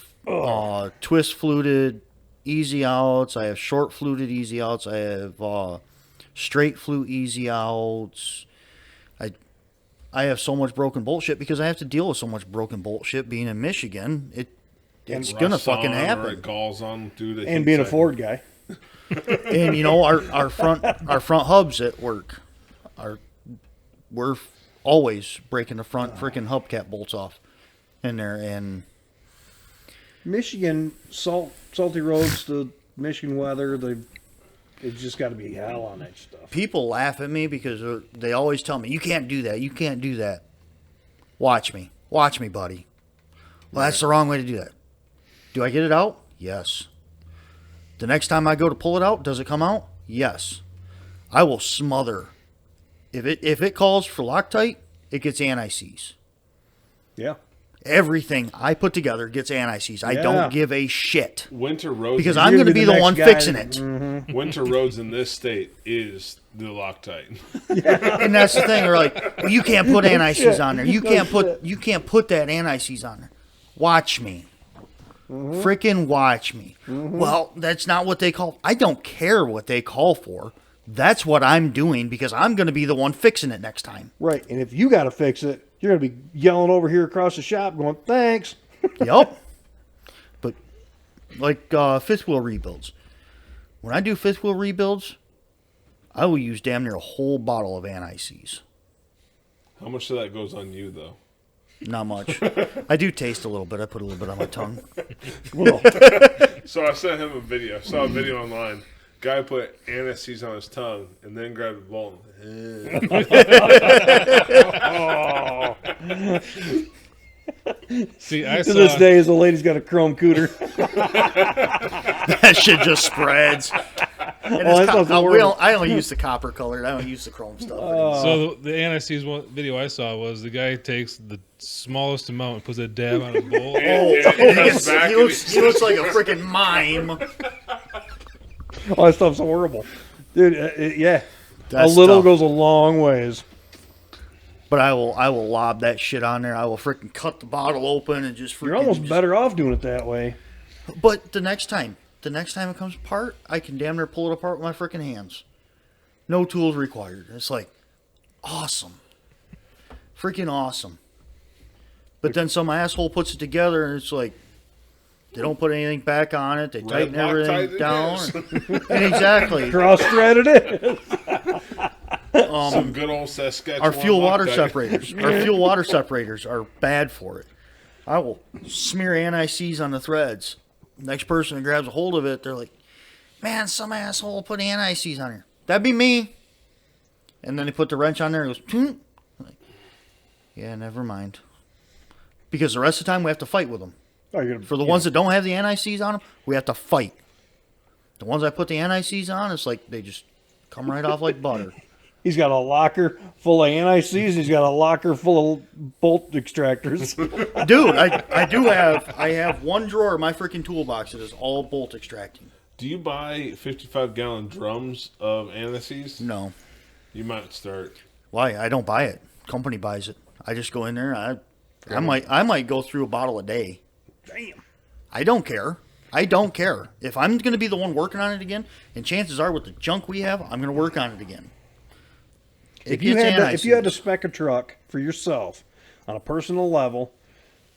twist fluted easy outs, I have short fluted easy outs, I have straight flute easy outs. I have so much broken bolt shit because I have to deal with so much broken bolt shit being in Michigan. It's gonna Rusts fucking on, or it happen. galls on due to And heat being a cycle. Ford guy. And our front hubs at work we're always breaking the front freaking hubcap bolts off in there. And Michigan, salty roads, the Michigan weather, it's just got to be hell on that stuff. people laugh at me because they always tell me, you can't do that, you can't do that. Watch me, buddy. Well, that's the wrong way to do that. Do I get it out? Yes. The next time I go to pull it out, does it come out? Yes. I will smother. If it calls for Loctite, it gets anti-seize. Yeah. Everything I put together gets anti-seize. I Yeah. don't give a shit Winter roads because in- I'm going to be the next one guy fixing that- it. winter roads in this state is the Loctite. And that's the thing. They're like, well, you can't put anti-seize shit. on there. You No can't shit. you can't put that anti-seize on there. Watch me. Freaking watch me. Well, that's not what they call. I don't care what they call for. That's what I'm doing because I'm going to be the one fixing it next time. Right. And if you got to fix it, you're going to be yelling over here across the shop going, thanks. Yep. But like fifth wheel rebuilds. When I do fifth wheel rebuilds, I will use damn near a whole bottle of anti-seize. How much of that goes on you, though? Not much. I do taste a little bit. I put a little bit on my tongue. Well, So I sent him a video. I saw a video online. Guy put anise on his tongue and then grabbed a bowl. See, I to saw this day, the lady's got a chrome cooter. That shit just spreads. And Oh, that it's sounds I horrible. don't use the copper colored. I don't use the chrome stuff. So the anti-seize one video I saw was the guy takes the smallest amount and puts a dab on a bowl. He looks like a freaking mime. Oh, that stuff's horrible. Dude, yeah. That's a little tough. goes a long ways. But I will lob that shit on there. I will freaking cut the bottle open and just freaking. You're almost just- better off doing it that way. But the next time it comes apart, I can damn near pull it apart with my freaking hands. No tools required. It's like awesome, freaking awesome. But then some asshole puts it together and it's like they don't put anything back on it. They tighten everything Loctite it down. is. And exactly. Cross-threaded it. Some good old Saskatchewan. Our fuel water Loctite. separators. Our fuel water separators are bad for it. I will smear anti-seize on the threads. Next person who grabs a hold of it, they're like, man, some asshole put anti-seize on here. That'd be me. And then they put the wrench on there and it goes, "Toon." Like, yeah, never mind. Because the rest of the time we have to fight with them. Oh, you're gonna- For the ones that don't have the anti-seize on them, we have to fight. The ones I put the anti-seize on, it's like they just come right off like butter. He's got a locker full of anti-seize. He's got a locker full of bolt extractors. Dude, I have one drawer in my freaking toolbox that is all bolt extracting. Do you buy 55-gallon drums of anises? No. You might start. Why? I don't buy it. Company buys it. I just go in there. I might go through a bottle a day. Damn. I don't care. I don't care. If I'm going to be the one working on it again, and chances are with the junk we have, I'm going to work on it again. If you had to spec a truck for yourself on a personal level,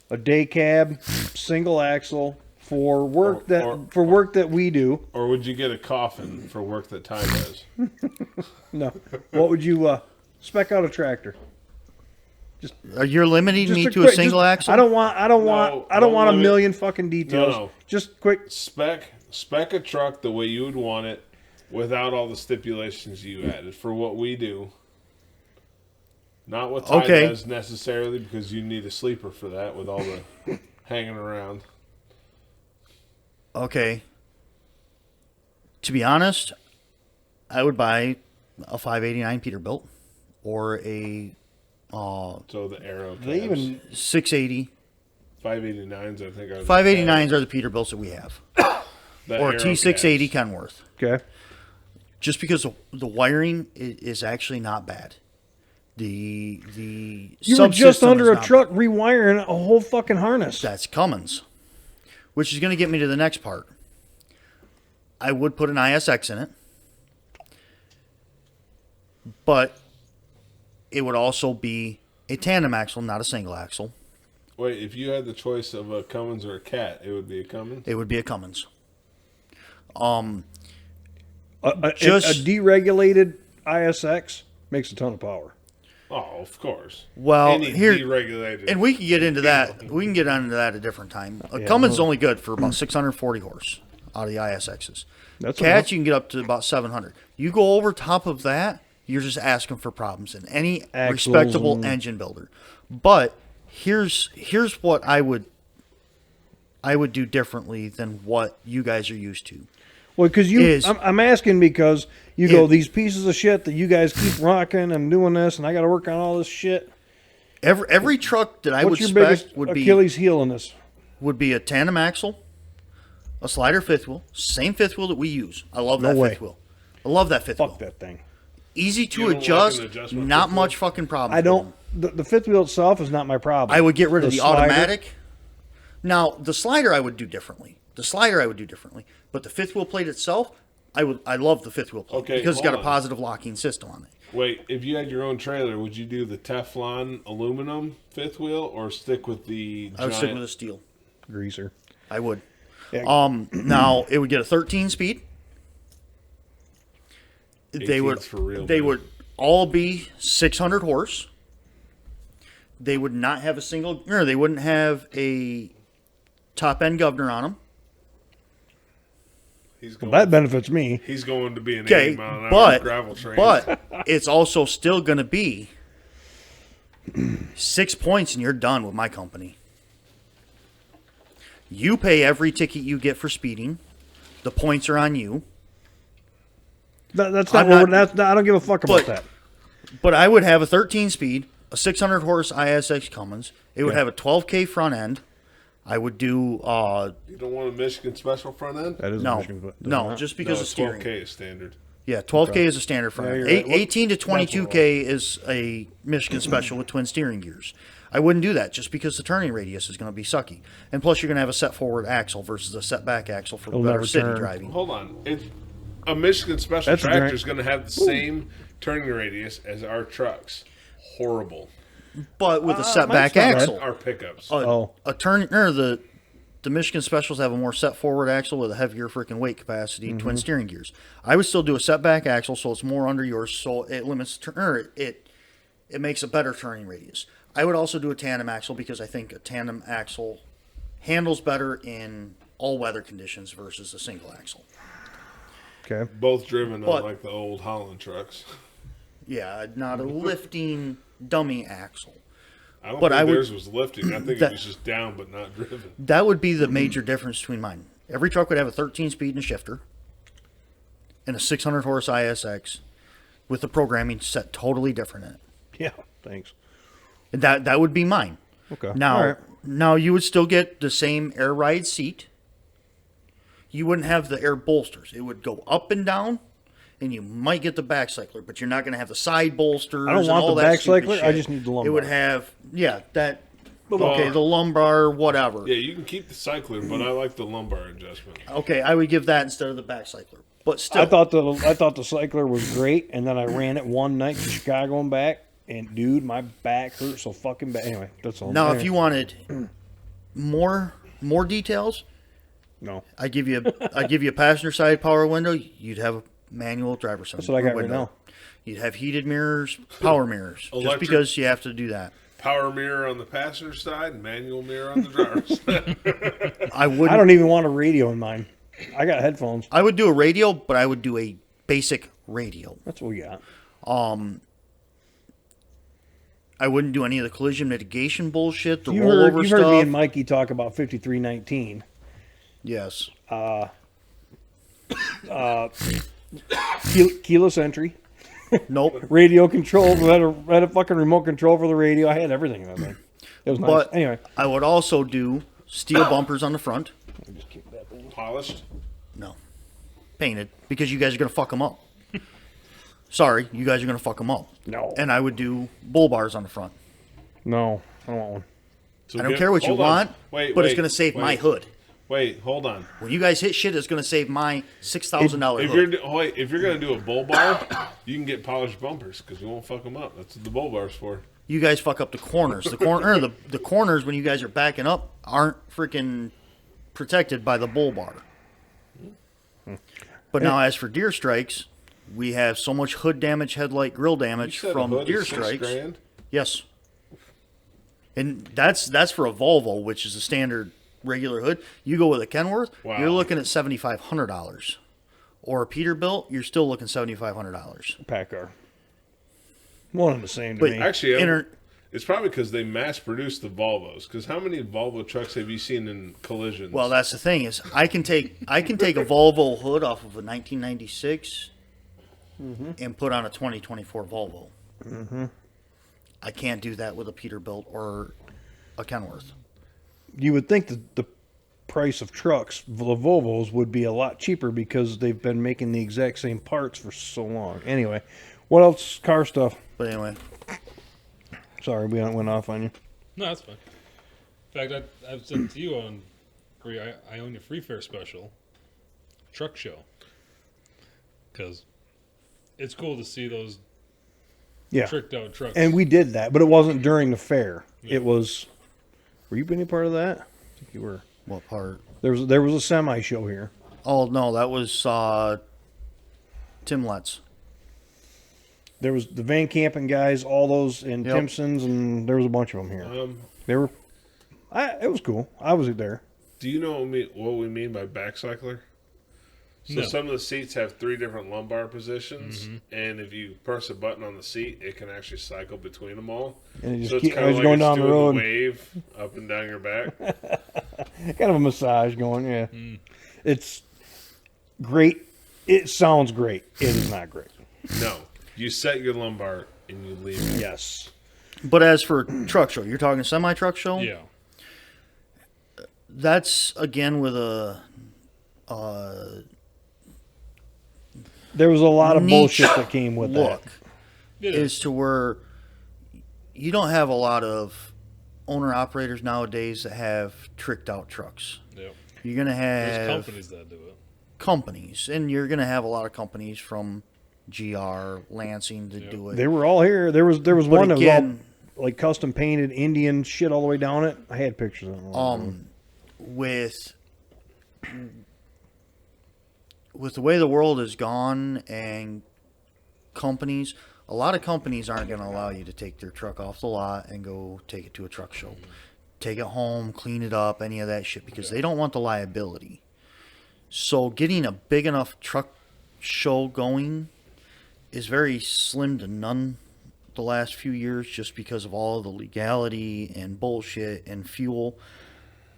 a day cab, single axle for work that we do, Or would you get a coffin for work that Ty does? no, what would you spec out a tractor? You're limiting me to a quick- single just- axle. I don't want don't a limit- million fucking details. No. Just quick. Spec a truck the way you would want it without all the stipulations you added for what we do. Not what Ty Okay. does necessarily, because you need a sleeper for that with all the hanging around. Okay. To be honest, I would buy a 589 Peterbilt or a So the Aero cabs. They even 680. 589s, I think. Are the 589s are the Peterbilts that we have. the Or a Aero T680 cabs. Kenworth. okay. Just because the wiring is actually not bad. The You were just subsystem under is a not truck rewiring a whole fucking harness. That's Cummins, which is going to get me to the next part. I would put an ISX in it, but it would also be a tandem axle, not a single axle, Wait, if you had the choice of a Cummins or a Cat, it would be a Cummins? It would be a Cummins. A Just- deregulated ISX makes a ton of power. Oh, of course. Well, Any here, deregulated. and we can get into that. We can get into that a different time. A Yeah, Cummins is well- only good for about 640 horse out of the ISXs. That's Cats, enough. you can get up to about 700. You go over top of that, you're just asking for problems in any Axles respectable and- engine builder. But here's what I would do differently than what you guys are used to. Well, because I'm asking because you go these pieces of shit that you guys keep rocking and doing this, and I got to work on all this shit. Every truck that I What's would your biggest expect would Achilles heel in this? be a tandem axle, a slider fifth wheel, same fifth wheel that we use. I love No that way. fifth wheel. I love that fifth Fuck wheel. that thing. Easy You to don't like adjust, an adjustment not fifth much wheel? fucking problem. I don't. The fifth wheel itself is not my problem. I would get rid of the slider- automatic. Now the slider I would do differently. But the fifth wheel plate itself, I love the fifth wheel plate Okay, because it's got a hold on. positive locking system on it. Wait, if you had your own trailer, would you do the Teflon aluminum fifth wheel or stick with the I would stick with giant? a steel. greaser. I would. Yeah. Now it would get a 13 speed. They 18's would for real, they man. would all be 600 horse. They would not have a single, or they wouldn't have a top end governor on them. He's going, That benefits me. he's going to be an Okay, 80 mile an hour but gravel train. but it's also still going to be 6 points, and you're done with my company. You pay every ticket you get for speeding. The points are on you. That's I'm not. not- I don't give a fuck about But- that. But I would have a 13 speed, a 600 horse ISX Cummins. It would Yeah. have a 12K front end. I would do You don't want a Michigan special front end? That is no, Michigan, but doesn't no, matter. just because no, of steering. 12K is standard. Yeah, 12K is a standard front Yeah, end. you're right. 18 to 22K is a Michigan special with twin steering gears. I wouldn't do that just because the turning radius is going to be sucky, and plus you're going to have a set forward axle versus a set back axle for It'll better never city turn. driving. Hold on. A Michigan special That's tractor great. is going to have the same turning radius as our trucks. Horrible. But with a set mine's back not bad. axle, Our pickups. a turn or the Michigan specials have a more set forward axle with a heavier freaking weight capacity, Mm-hmm. twin steering gears. I would still do a set back axle, so it's more under yours, so it limits it makes a better turning radius. I would also do a tandem axle because I think a tandem axle handles better in all weather conditions versus a single axle. Okay. Both driven But- on like the old Holland trucks. Yeah, not a lifting dummy axle. I don't But think I would- theirs was lifting. I think that- it was just down but not driven. That would be the major difference between mine. Every truck would have a 13 speed and a shifter and a 600 horse ISX with the programming set totally different in it. Yeah. Thanks. And that would be mine. Okay. Now, All right. now you would still get the same air ride seat. You wouldn't have the air bolsters. It would go up and down, and you might get the back cycler, but you're not going to have the side bolsters. I don't and want all the that back stupid cycler, I shit. just need the It would lumbar. have that. Well, Okay, the lumbar, whatever. Yeah, you can keep the cycler, but I like the lumbar adjustment. Okay, I would give that instead of the back cycler. But still, I thought the cycler was great, and then I ran it one night to Chicago and back, and dude, my back hurt so fucking bad. Anyway, that's all. now Anyway, if you wanted more details, no, I give you a passenger side power window. You'd have a manual driver's side. That's what I got right window. now. You'd have heated mirrors, power mirrors, just Electric- because you have to do that. Power mirror on the passenger side and manual mirror on the driver's side. I wouldn't. I don't even want a radio in mine. I got headphones. I would do a radio, but I would do a basic radio. That's what we got. I wouldn't do any of the collision mitigation bullshit, the You rollover heard stuff. me and Mikey talk about 5319. Yes. Keyless entry, Nope. radio control. Had a fucking remote control for the radio. I had everything in that thing. It was nice. But Anyway, I would also do steel bumpers on the front. Polished. No. Painted. Because you guys are going to fuck them up. Sorry, you guys are going to fuck them up. No. And I would do bull bars on the front. no, I don't want one. So I don't care what you hold on. want, Wait, but it's wait, going to save my wait. hood. Wait, hold on. When you guys hit shit, it's going to save my $6,000 If hood. you're gonna do a bull bar, you can get polished bumpers because we won't fuck them up. That's what the bull bar's for. you guys fuck up the corners. The corners when you guys are backing up aren't freaking protected by the bull bar. But now, as for deer strikes, we have so much hood damage, headlight, grill damage from deer strikes. $6,000? Yes. And that's for a Volvo, which is a standard regular hood. You go with a Kenworth, Wow. you're looking at $7,500. Or a Peterbilt, you're still looking $7,500. Packard. One and the same to But me. Actually, it's probably because they mass produced the Volvos. Because how many Volvo trucks have you seen in collisions? Well, that's the thing is I can take a Volvo hood off of a 1996 and put on a 2024 Volvo. I can't do that with a Peterbilt or a Kenworth. You would think that the price of trucks, the Volvos, would be a lot cheaper because they've been making the exact same parts for so long. Anyway, what else? Car stuff. But anyway, Sorry, we went off on you. No, that's fine. In fact, I've said to you on, I own your free fare special, truck show, because it's cool to see those tricked out trucks. And we did that, but it wasn't during the fair. It was. Were you any part of that? I think you were. what part? There was a semi show here. Oh no, that was Tim Letts. There was the Van Campen guys, all those in Yep. Timpson's, and there was a bunch of them here. They were. It was cool. I was there. Do you know what we mean by backcycler? So No. some of the seats have 3 different lumbar positions, and if you press a button on the seat, it can actually cycle between them all. And it just So it's keep, kind I of was like going it's down the doing road. wave up and down your back. Kind of a massage going, yeah. It's great. It sounds great. It is not great. No, you set your lumbar and you leave it. Yes. But as for truck show, you're talking semi truck show. yeah. That's again with a There was a lot of niche bullshit that came with look. that. Is to where you don't have a lot of owner operators nowadays that have tricked out trucks. Yeah. You're gonna There's have companies that do it. companies, and you're gonna have a lot of companies from GR, Lansing to do it. They were all here. There was But one that was all again, like custom painted Indian shit all the way down it. I had pictures of them. with the way the world has gone and companies, a lot of companies aren't going to allow you to take their truck off the lot and go take it to a truck show. Take it home, clean it up, any of that shit, because they don't want the liability. So getting a big enough truck show going is very slim to none the last few years, just because of all the legality and bullshit and fuel.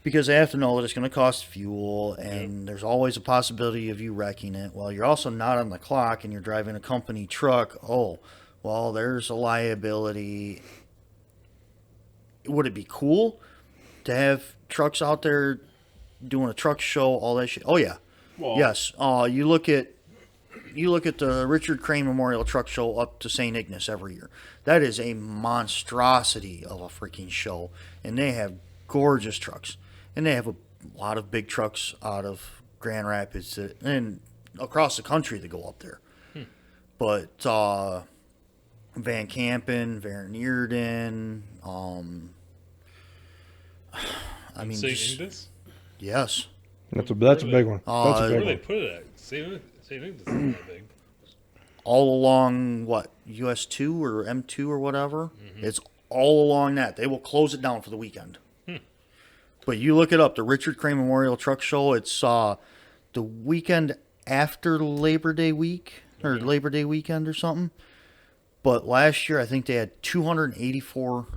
Because they have to know that it's going to cost fuel, and there's always a possibility of you wrecking it. Well, you're also not on the clock, and you're driving a company truck. Oh, well, there's a liability. Would it be cool to have trucks out there doing a truck show, all that shit? Oh yeah, Well, yes. You look at the Richard Crane Memorial Truck Show up to St. Ignace every year. That is a monstrosity of a freaking show, and they have gorgeous trucks. And they have a lot of big trucks out of Grand Rapids and across the country that go up there. But Van Campen, Van Eerden, I mean, St. just, Ignace? yes. That's a big one. That's a Where big do they one. put it at? St. Ignace is not that big. All along, what, US 2 or M2 or whatever? It's all along that. They will close it down for the weekend. But you look it up, the Richard Crane Memorial Truck Show, it's the weekend after Labor Day week, or Labor Day weekend or something. But last year, I think they had 284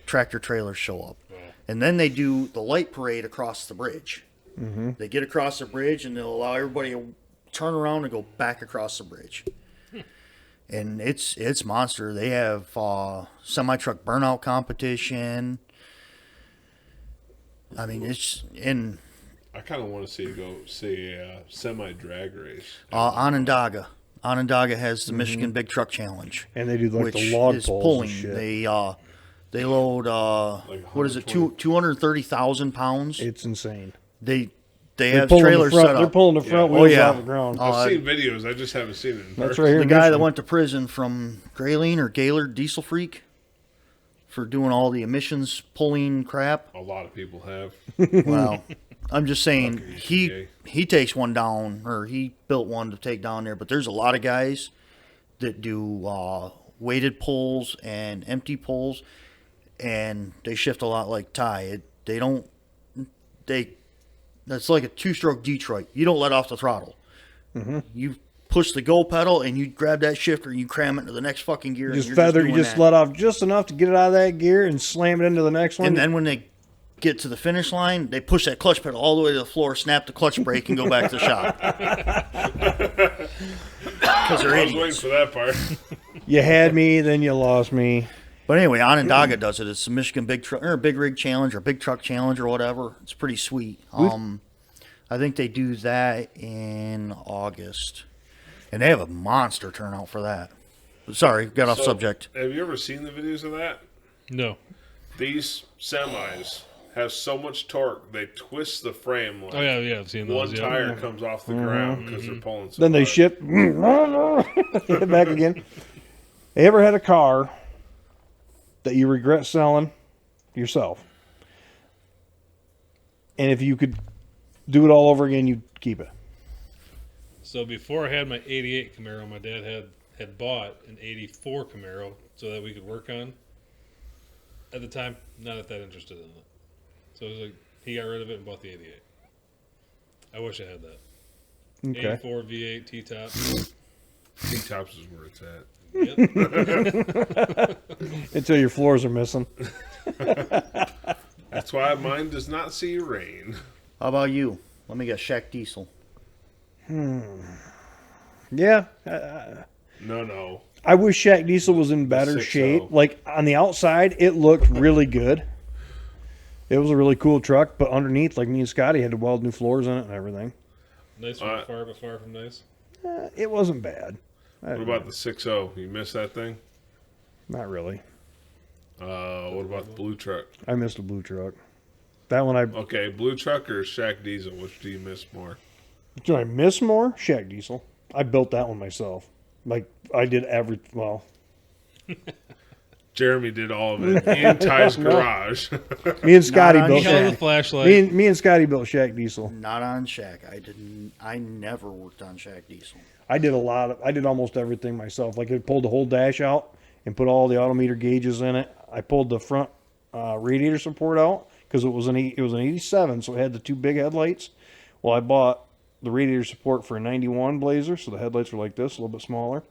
tractor trailers show up. Wow. And then they do the light parade across the bridge. They get across the bridge, and they'll allow everybody to turn around and go back across the bridge. And it's monster. They have semi-truck burnout competition. I mean, it's in I kind of want to see a semi-drag race. Onondaga. Onondaga has the Michigan Big Truck Challenge, And they do like which the log is poles pulling. and shit. They load what is it, 230,000 pounds. It's insane. They They're have pulling the trailers front. set They're up. pulling the front Yeah. wheels Oh, yeah. off the ground. I've seen videos. I just haven't seen it in That's person. right here. The in guy that Michigan. went to prison from Grayling or Gaylord Diesel Freak, for doing all the emissions pulling crap. A lot of people have. Well, I'm just saying Fucking he EPA. takes one down, or he built one to take down there. But there's a lot of guys that do weighted pulls and empty pulls, and they shift a lot like Ty. That's like a 2-stroke Detroit. You don't let off the throttle. Mm-hmm. You push the go pedal and you grab that shifter and you cram it into the next fucking gear. Just and feather. You doing just that. let off just enough to get it out of that gear and slam it into the next one. And then when they get to the finish line, they push that clutch pedal all the way to the floor, snap the clutch brake, and go back to the shop. Because they're I was waiting idiots. for that part. You had me, then you lost me. But anyway, Onondaga does it. It's the Michigan Big Truck or Big Rig Challenge or Big Truck Challenge or whatever. It's pretty sweet. I think they do that in August, and they have a monster turnout for that. Sorry, got off So, subject. Have you ever seen the videos of that? No. These semis have so much torque, they twist the frame like Oh yeah, I've seen those. one Yeah. tire comes off the ground because they're pulling so Then they hard. shift hit back again. You ever had a car that you regret selling yourself? And if you could do it all over again, you'd keep it. So before I had my '88 Camaro, my dad had bought an '84 Camaro so that we could work on. At the time, not that interested in it. So it was like he got rid of it and bought the '88. I wish I had that. Okay. '84 V8 T-top. T-tops is where it's at. Yep. Until your floors are missing. That's why mine does not see rain. How about you? Let me get Shaq Diesel. Yeah. No. I wish Shaq Diesel was in better 6.0. shape. Like, on the outside, it looked really good. It was a really cool truck, but underneath, like me and Scotty had to weld new floors in it and everything. Nice from afar, but far from nice. It wasn't bad. What about the 6.0? You missed that thing? Not really. What about the blue truck? I missed a blue truck. That one Okay, blue truck or Shaq Diesel? Which do you miss more? Do I miss more? Shaq Diesel. I built that one myself. Like, I did well, Jeremy did all of it in Ty's garage. me and Scotty Not on built He held the Shaq. flashlight. Me and Scotty built Shaq Diesel. Not on Shaq. I never worked on Shaq Diesel. I did almost everything myself. Like, I pulled the whole dash out and put all the autometer gauges in it. I pulled the front radiator support out because it was an 87, so it had the two big headlights. Well, I bought the radiator support for a 91 Blazer, so the headlights were like this, a little bit smaller.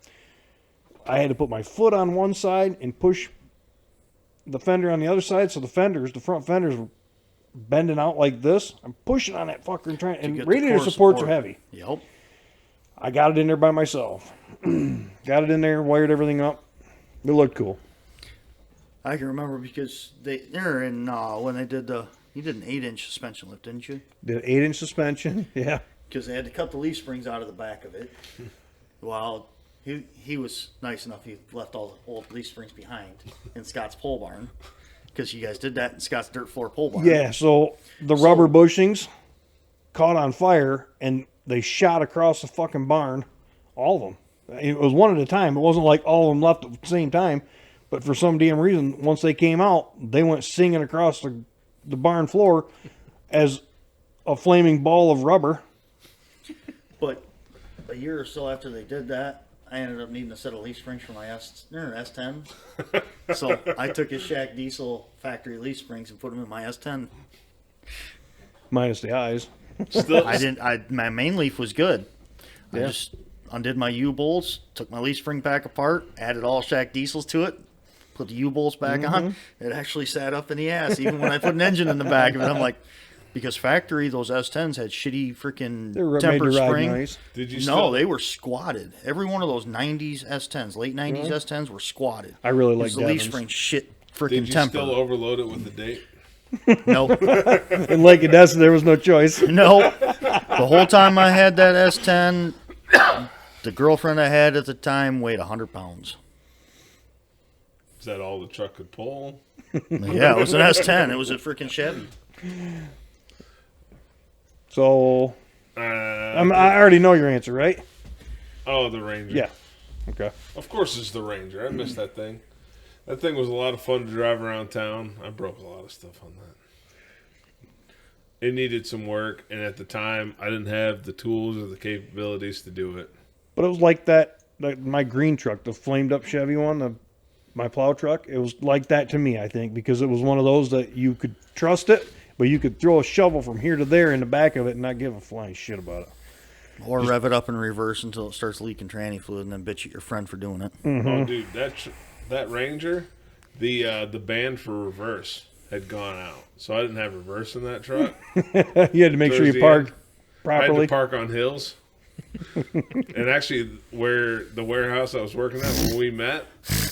I had to put my foot on one side and push the fender on the other side, so the front fenders were bending out like this. I'm pushing on that fucker and trying, get and the radiator core supports support. are heavy. Yep. I got it in there by myself. Got it in there, wired everything up. It looked cool. I can remember because they're in when they did you did an 8-inch suspension lift, didn't you? Did 8-inch suspension, yeah. Because they had to cut the leaf springs out of the back of it. Well, he was nice enough. He left all the old leaf springs behind in Scott's pole barn. Because you guys did that in Scott's dirt floor pole barn. Yeah, so the rubber bushings caught on fire and they shot across the fucking barn. All of them. It was one at a time. It wasn't like all of them left at the same time. But for some damn reason, once they came out, they went singing across the barn floor as a flaming ball of rubber. But a year or so after they did that, I ended up needing a set of leaf springs for my S10. So I took his Shaq Diesel factory leaf springs and put them in my S10. Minus the eyes. Still, My main leaf was good. I Yeah. just undid my U-bolts, took my leaf spring back apart, added all Shaq Diesels to it, put the U-bolts back on. It actually sat up in the ass, even when I put an engine in the back of it. I'm like, because factory, those S10s had shitty freaking They were made to tempered ride spring. nice. did you No, still, they were squatted. Every one of those 90s S10s, late 90s S10s were squatted. I really like Because the leaf Devons. spring shit did freaking you temper. still overload it with the date? No. In Lake Odessa, there was no choice. No. The whole time I had that S10, the girlfriend I had at the time weighed 100 pounds. Is that all the truck could pull? Yeah, it was an S10. It was a freaking Chevy. So, Uh, I already know your answer, right? oh, the Ranger. Yeah. Okay. Of course it's the Ranger. I missed that thing. That thing was a lot of fun to drive around town. I broke a lot of stuff on that. It needed some work, and at the time, I didn't have the tools or the capabilities to do it. But it was like that, my green truck, the flamed up Chevy one, my plow truck. It was like that to me, I think, because it was one of those that you could trust it, but you could throw a shovel from here to there in the back of it and not give a flying shit about it. Or rev it up in reverse until it starts leaking tranny fluid, and then bitch at your friend for doing it. Oh, dude, that Ranger, the band for reverse had gone out, so I didn't have reverse in that truck. You had to make sure you parked I had properly. to park on hills. And actually, where the warehouse I was working at when we met,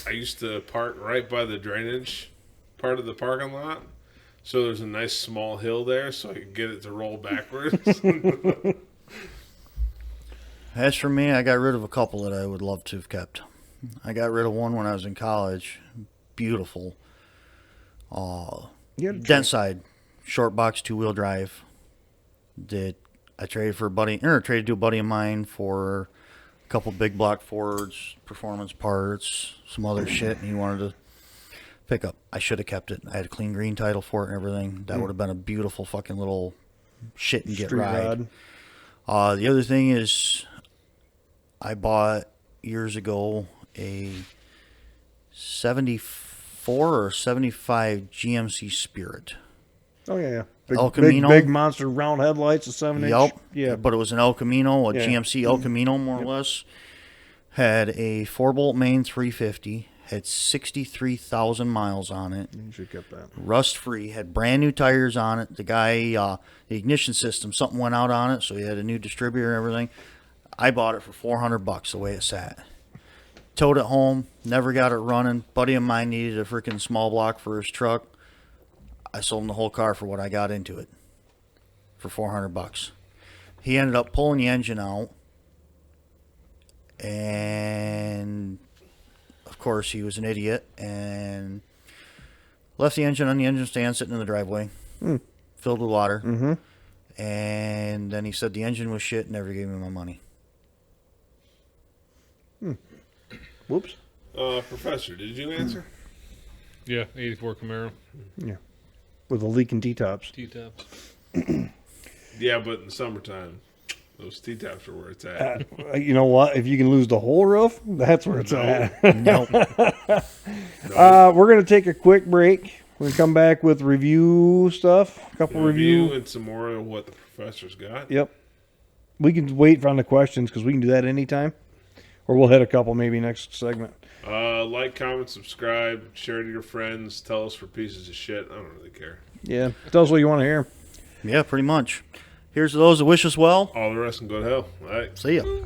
I used to park right by the drainage part of the parking lot. So there's a nice small hill there, so I could get it to roll backwards. As for me, I got rid of a couple that I would love to have kept. I got rid of one when I was in college. Beautiful. You had to Dent side, short box, 2-wheel drive. I traded traded to a buddy of mine for a couple big block Fords, performance parts, some other shit, and he wanted to pick up. I should have kept it. I had a clean green title for it and everything. That would have been a beautiful fucking little shit and get street ride. rod. The other thing is, I bought years ago a 74 or 75 GMC Spirit. Oh yeah. Big, El Camino. big monster round headlights, a 7-inch. Yep. Yeah. But it was an El Camino, a Yeah. GMC El Camino, more or less. Had a 4-bolt main 350. Had 63,000 miles on it. You should have kept that. Rust free. Had brand new tires on it. The guy, the ignition system, something went out on it, so he had a new distributor and everything. I bought it for $400 the way it sat. Towed it home. Never got it running. Buddy of mine needed a freaking small block for his truck. I sold him the whole car for what I got into it, for $400. He ended up pulling the engine out, and of course he was an idiot and left the engine on the engine stand sitting in the driveway, filled with water, and then he said the engine was shit and never gave me my money. Whoops. Professor, did you answer? Yeah, 84 Camaro. Yeah. With a leaking T-tops. T-tops. Yeah, but in the summertime, those T-tops are where it's at. You know what? If you can lose the whole roof, that's where it's at. Nope. We're going to take a quick break. We're going to come back with review stuff. A couple review. And some more of what the professor's got. Yep. We can wait on the questions because we can do that anytime. Or we'll hit a couple maybe next segment. Like, comment, subscribe, share to your friends, tell us for pieces of shit. I don't really care. Yeah. Tell us what you want to hear. Yeah, pretty much. Here's to those that wish us well. All the rest can go to hell. All right. See ya.